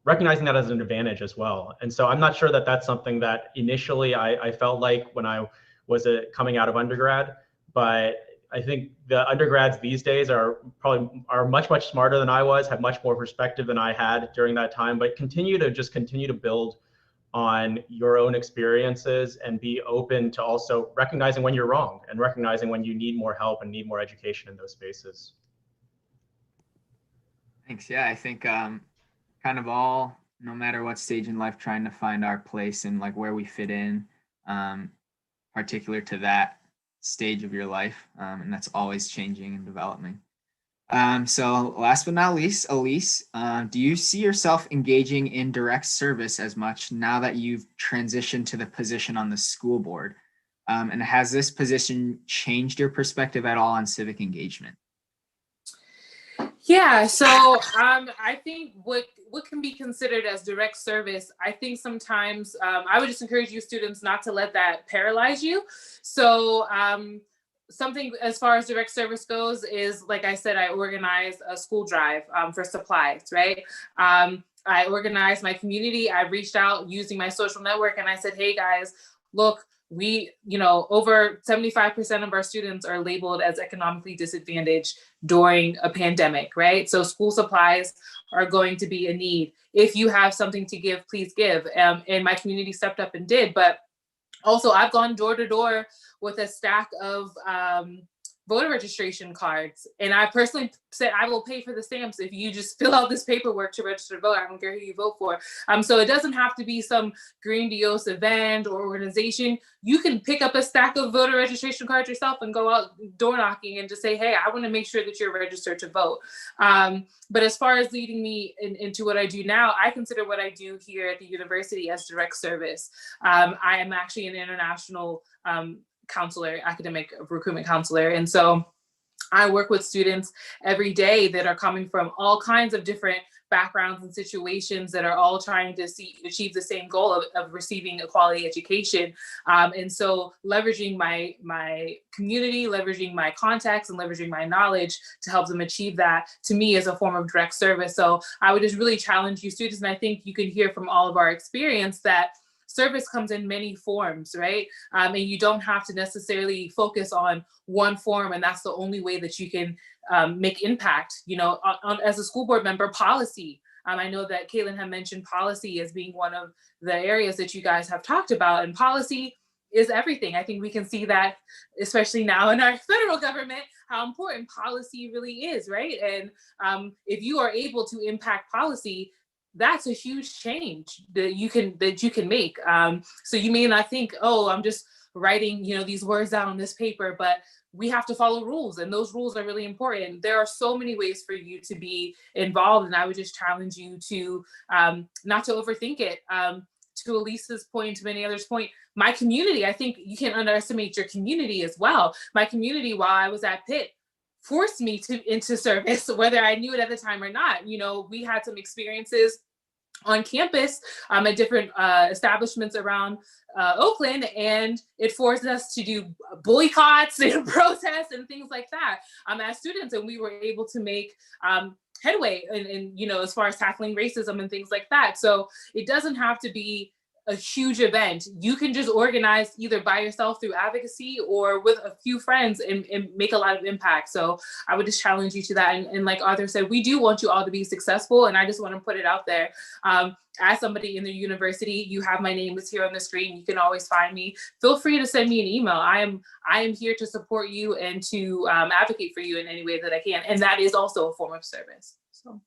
recognizing that as an advantage as well. And so I'm not sure that that's something that initially I felt like when I was coming out of undergrad, but I think the undergrads these days are much, much smarter than I was, have much more perspective than I had during that time, but continue to build on your own experiences and be open to also recognizing when you're wrong and recognizing when you need more help and need more education in those spaces. Thanks. Yeah, I think kind of all, no matter what stage in life, trying to find our place and like where we fit in, particular to that stage of your life, and that's always changing and developing. So last but not least, Elise, do you see yourself engaging in direct service as much now that you've transitioned to the position on the school board? And has this position changed your perspective at all on civic engagement? Yeah, so I think what can be considered as direct service, I think sometimes I would just encourage you students not to let that paralyze you. So something as far as direct service goes is, like I said, I organized a school drive for supplies, right? I organized my community. I reached out using my social network and I said, hey guys, look, over 75% of our students are labeled as economically disadvantaged during a pandemic, right? So school supplies are going to be a need. If you have something to give, please give. And my community stepped up and did. But also I've gone door to door with a stack of voter registration cards. And I personally said, I will pay for the stamps if you just fill out this paperwork to register to vote. I don't care who you vote for. So it doesn't have to be some grandiose event or organization. You can pick up a stack of voter registration cards yourself and go out door knocking and just say, hey, I want to make sure that you're registered to vote. But as far as leading me into what I do now, I consider what I do here at the university as direct service. I am actually an international counselor, academic recruitment counselor. And so I work with students every day that are coming from all kinds of different backgrounds and situations that are all trying to achieve the same goal of receiving a quality education. And so leveraging my community, leveraging my contacts and leveraging my knowledge to help them achieve that, to me, is a form of direct service. So I would just really challenge you students, and I think you can hear from all of our experience that service comes in many forms, right? And you don't have to necessarily focus on one form, and that's the only way that you can make impact. As a school board member, policy. I know that Caitlin had mentioned policy as being one of the areas that you guys have talked about, and policy is everything. I think we can see that, especially now in our federal government, how important policy really is, right? And if you are able to impact policy, that's a huge change that you can make. So you may not think, oh, I'm just writing, these words down on this paper, but we have to follow rules, and those rules are really important. There are so many ways for you to be involved, and I would just challenge you to not to overthink it. To Elisa's point, to many others' point, my community, I think you can't underestimate your community as well. My community, while I was at Pitt, forced me into service, whether I knew it at the time or not. We had some experiences on campus at different establishments around Oakland, and it forced us to do boycotts and protests and things like that as students, and we were able to make headway in as far as tackling racism and things like that. So it doesn't have to be a huge event. You can just organize either by yourself through advocacy or with a few friends and make a lot of impact. So I would just challenge you to that. And like Arthur said, we do want you all to be successful. And I just want to put it out there. As somebody in the university, you have my name is here on the screen. You can always find me. Feel free to send me an email. I am here to support you and to advocate for you in any way that I can. And that is also a form of service. So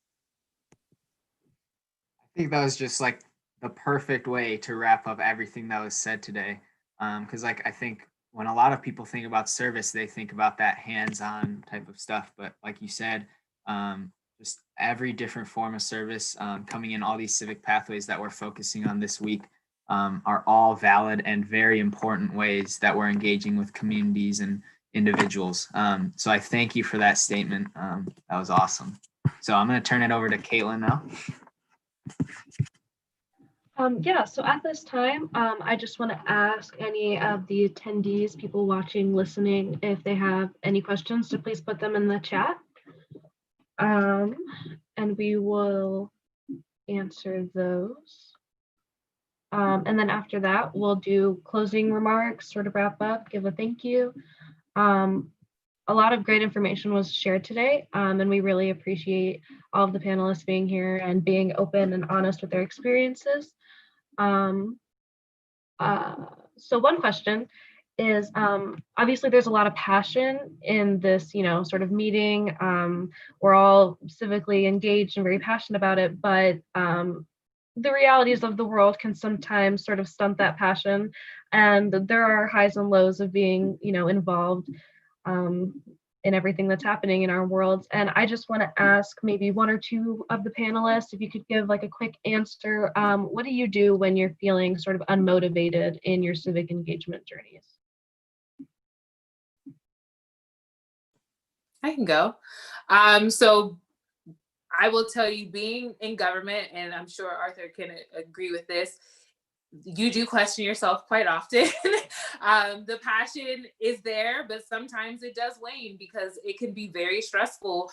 I think that was just like the perfect way to wrap up everything that was said today. Because like I think when a lot of people think about service, they think about that hands-on type of stuff. But like you said, just every different form of service coming in, all these civic pathways that we're focusing on this week are all valid and very important ways that we're engaging with communities and individuals. So I thank you for that statement. That was awesome. So I'm going to turn it over to Caitlin now. Yeah, so at this time, I just want to ask any of the attendees, people watching, listening, if they have any questions, to please put them in the chat. And we will answer those. And then after that, we'll do closing remarks, sort of wrap up, give a thank you. A lot of great information was shared today, and we really appreciate all of the panelists being here and being open and honest with their experiences. So one question is, obviously there's a lot of passion in this, sort of meeting. We're all civically engaged and very passionate about it, but the realities of the world can sometimes sort of stunt that passion. And there are highs and lows of being, involved in everything that's happening in our world. And I just want to ask maybe one or two of the panelists, if you could give like a quick answer. What do you do when you're feeling sort of unmotivated in your civic engagement journeys? I can go. So I will tell you, being in government, and I'm sure Arthur can agree with this, you do question yourself quite often. The passion is there, but sometimes it does wane because it can be very stressful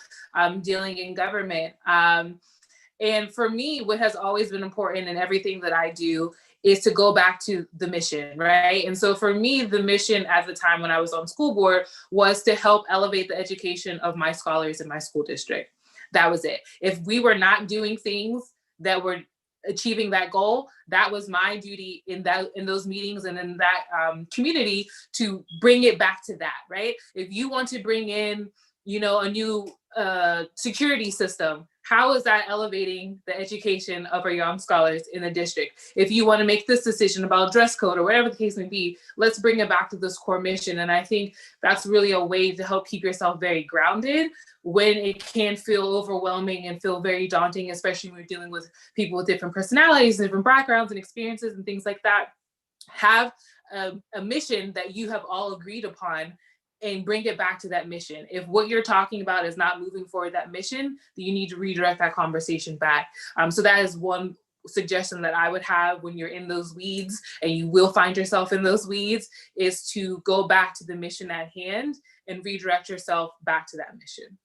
dealing in government. And for me, what has always been important in everything that I do is to go back to the mission, right? And so for me, the mission at the time when I was on school board was to help elevate the education of my scholars in my school district. That was it. If we were not doing things that were achieving that goal, that was my duty in those meetings and in that community to bring it back to that, right? If you want to bring in, a new security system, how is that elevating the education of our young scholars in the district? If you want to make this decision about dress code or whatever the case may be, let's bring it back to this core mission. And I think that's really a way to help keep yourself very grounded when it can feel overwhelming and feel very daunting, especially when you're dealing with people with different personalities, different backgrounds and experiences and things like that. Have a mission that you have all agreed upon and bring it back to that mission. If what you're talking about is not moving forward that mission, then you need to redirect that conversation back. So that is one suggestion that I would have when you're in those weeds, and you will find yourself in those weeds, is to go back to the mission at hand and redirect yourself back to that mission.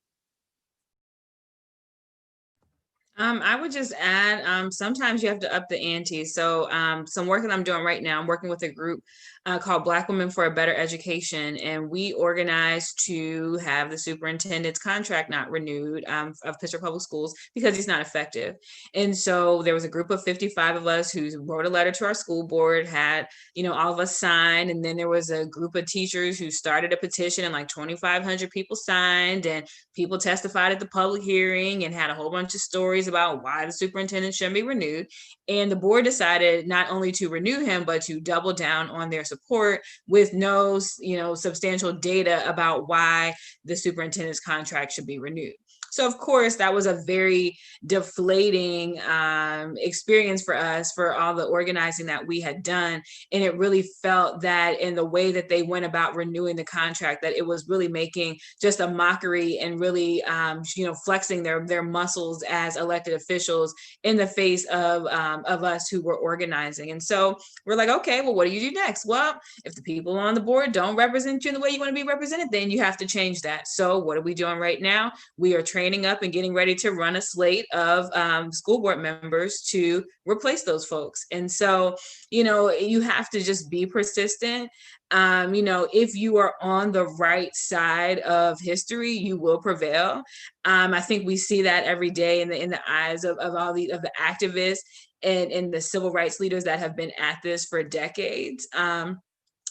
I would just add, sometimes you have to up the ante. So some work that I'm doing right now, I'm working with a group called Black Women for a Better Education. And we organized to have the superintendent's contract not renewed of Pittsburgh Public Schools because he's not effective. And so there was a group of 55 of us who wrote a letter to our school board, had, all of us sign. And then there was a group of teachers who started a petition, and like 2,500 people signed, and people testified at the public hearing and had a whole bunch of stories about why the superintendent shouldn't be renewed. And the board decided not only to renew him, but to double down on their support with no, substantial data about why the superintendent's contract should be renewed. So of course, that was a very deflating experience for us, for all the organizing that we had done. And it really felt that in the way that they went about renewing the contract, that it was really making just a mockery and really, flexing their muscles as elected officials in the face of us who were organizing. And so we're like, okay, well, what do you do next? Well, if the people on the board don't represent you in the way you want to be represented, then you have to change that. So what are we doing right now? We are training up and getting ready to run a slate of school board members to replace those folks. And so, you have to just be persistent. If you are on the right side of history, you will prevail. I think we see that every day in the eyes of all the activists and the civil rights leaders that have been at this for decades.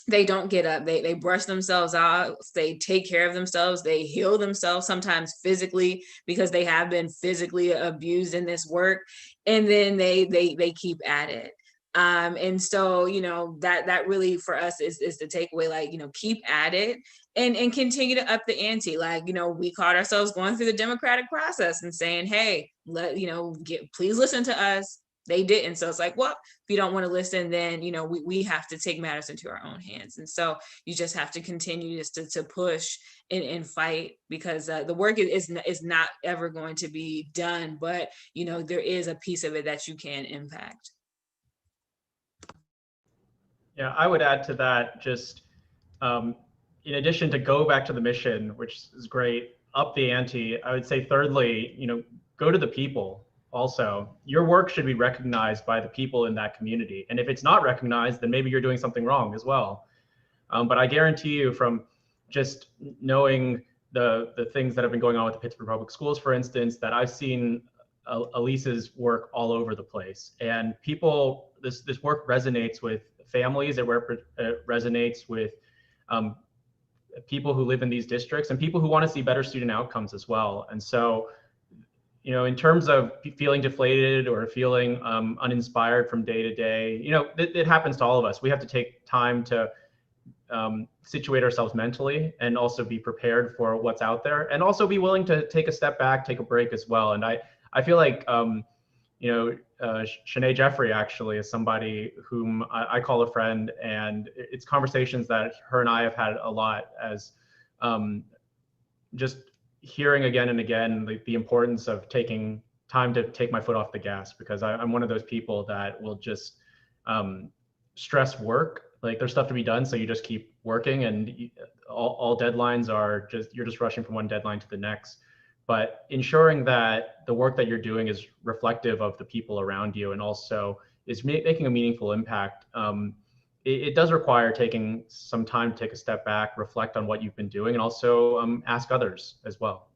They don't get up, they brush themselves off, they take care of themselves, they heal themselves, sometimes physically, because they have been physically abused in this work, and then they keep at it. And so, that really for us is the takeaway, like, keep at it and continue to up the ante. Like, we caught ourselves going through the democratic process and saying, hey, please listen to us. They didn't. So it's like, well, if you don't want to listen, then, we have to take matters into our own hands. And so you just have to continue just to push and fight, because the work is not ever going to be done. But, there is a piece of it that you can impact. Yeah, I would add to that, just in addition to go back to the mission, which is great, up the ante, I would say thirdly, go to the people. Also, your work should be recognized by the people in that community. And if it's not recognized, then maybe you're doing something wrong as well. But I guarantee you, from just knowing the things that have been going on with the Pittsburgh Public Schools, for instance, that I've seen Elise's work all over the place. And people, this work resonates with families, it resonates with people who live in these districts and people who want to see better student outcomes as well. And so, in terms of feeling deflated or feeling uninspired from day to day, it happens to all of us. We have to take time to situate ourselves mentally and also be prepared for what's out there, and also be willing to take a step back, take a break as well. And I feel like, Shanae Jeffrey actually is somebody whom I call a friend, and it's conversations that her and I have had a lot, as just hearing again and again the importance of taking time to take my foot off the gas, because I'm one of those people that will just stress work. Like, there's stuff to be done, so you just keep working, and all deadlines are you're just rushing from one deadline to the next. But ensuring that the work that you're doing is reflective of the people around you and also is making a meaningful impact. It does require taking some time to take a step back, reflect on what you've been doing, and also ask others as well.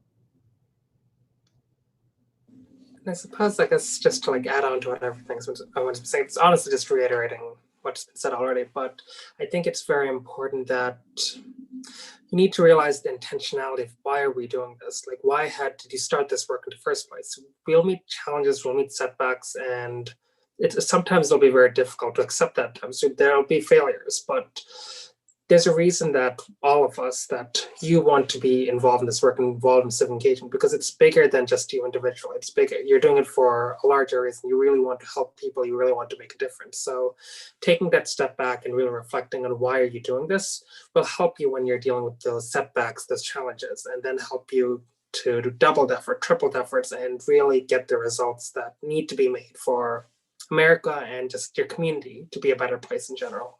I suppose, I guess, just to add on to what everything's I want to say, it's honestly just reiterating what's been said already, but I think it's very important that you need to realize the intentionality of why are we doing this? Like, why did you start this work in the first place? We'll meet challenges, we'll meet setbacks, and sometimes it'll be very difficult to accept that. So there'll be failures, but there's a reason that all of us, that you want to be involved in this work and involved in civic engagement, because it's bigger than just you individually. It's bigger. You're doing it for a larger reason. You really want to help people. You really want to make a difference. So taking that step back and really reflecting on why are you doing this will help you when you're dealing with those setbacks, those challenges, and then help you to do doubled effort, tripled efforts, and really get the results that need to be made for America and just your community to be a better place in general.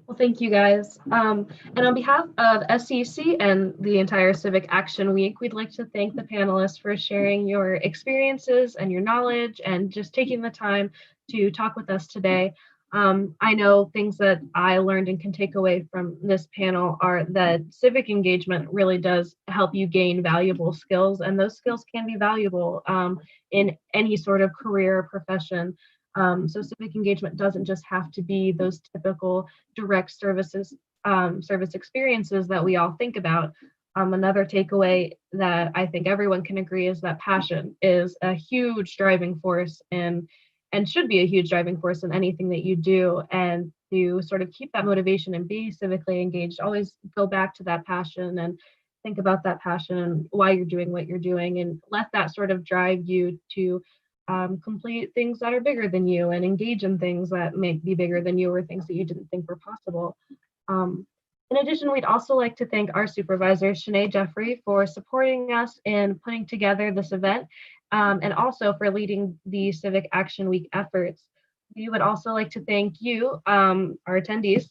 Well, thank you guys. And on behalf of SCUC and the entire Civic Action Week, we'd like to thank the panelists for sharing your experiences and your knowledge and just taking the time to talk with us today. I know things that I learned and can take away from this panel are that civic engagement really does help you gain valuable skills, and those skills can be valuable in any sort of career or profession. So civic engagement doesn't just have to be those typical direct service experiences that we all think about. Another takeaway that I think everyone can agree is that passion is a huge driving force and should be a huge driving force in anything that you do. And to sort of keep that motivation and be civically engaged, always go back to that passion and think about that passion and why you're doing what you're doing, and let that sort of drive you to complete things that are bigger than you and engage in things that may be bigger than you or things that you didn't think were possible. In addition, we'd also like to thank our supervisor, Shanae Jeffrey, for supporting us in putting together this event, and also for leading the Civic Action Week efforts. We would also like to thank you, our attendees,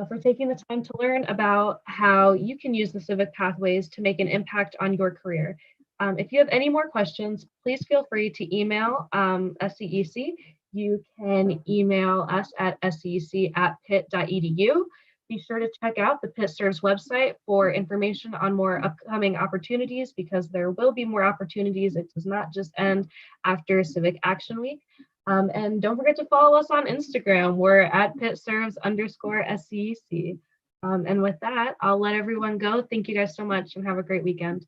for taking the time to learn about how you can use the Civic Pathways to make an impact on your career. If you have any more questions, please feel free to email SCEC. You can email us at scec@pitt.edu. Be sure to check out the Pitt Serves website for information on more upcoming opportunities, because there will be more opportunities. It does not just end after Civic Action Week. And don't forget to follow us on Instagram. We're at @PittServes_SCEC. And with that, I'll let everyone go. Thank you guys so much and have a great weekend.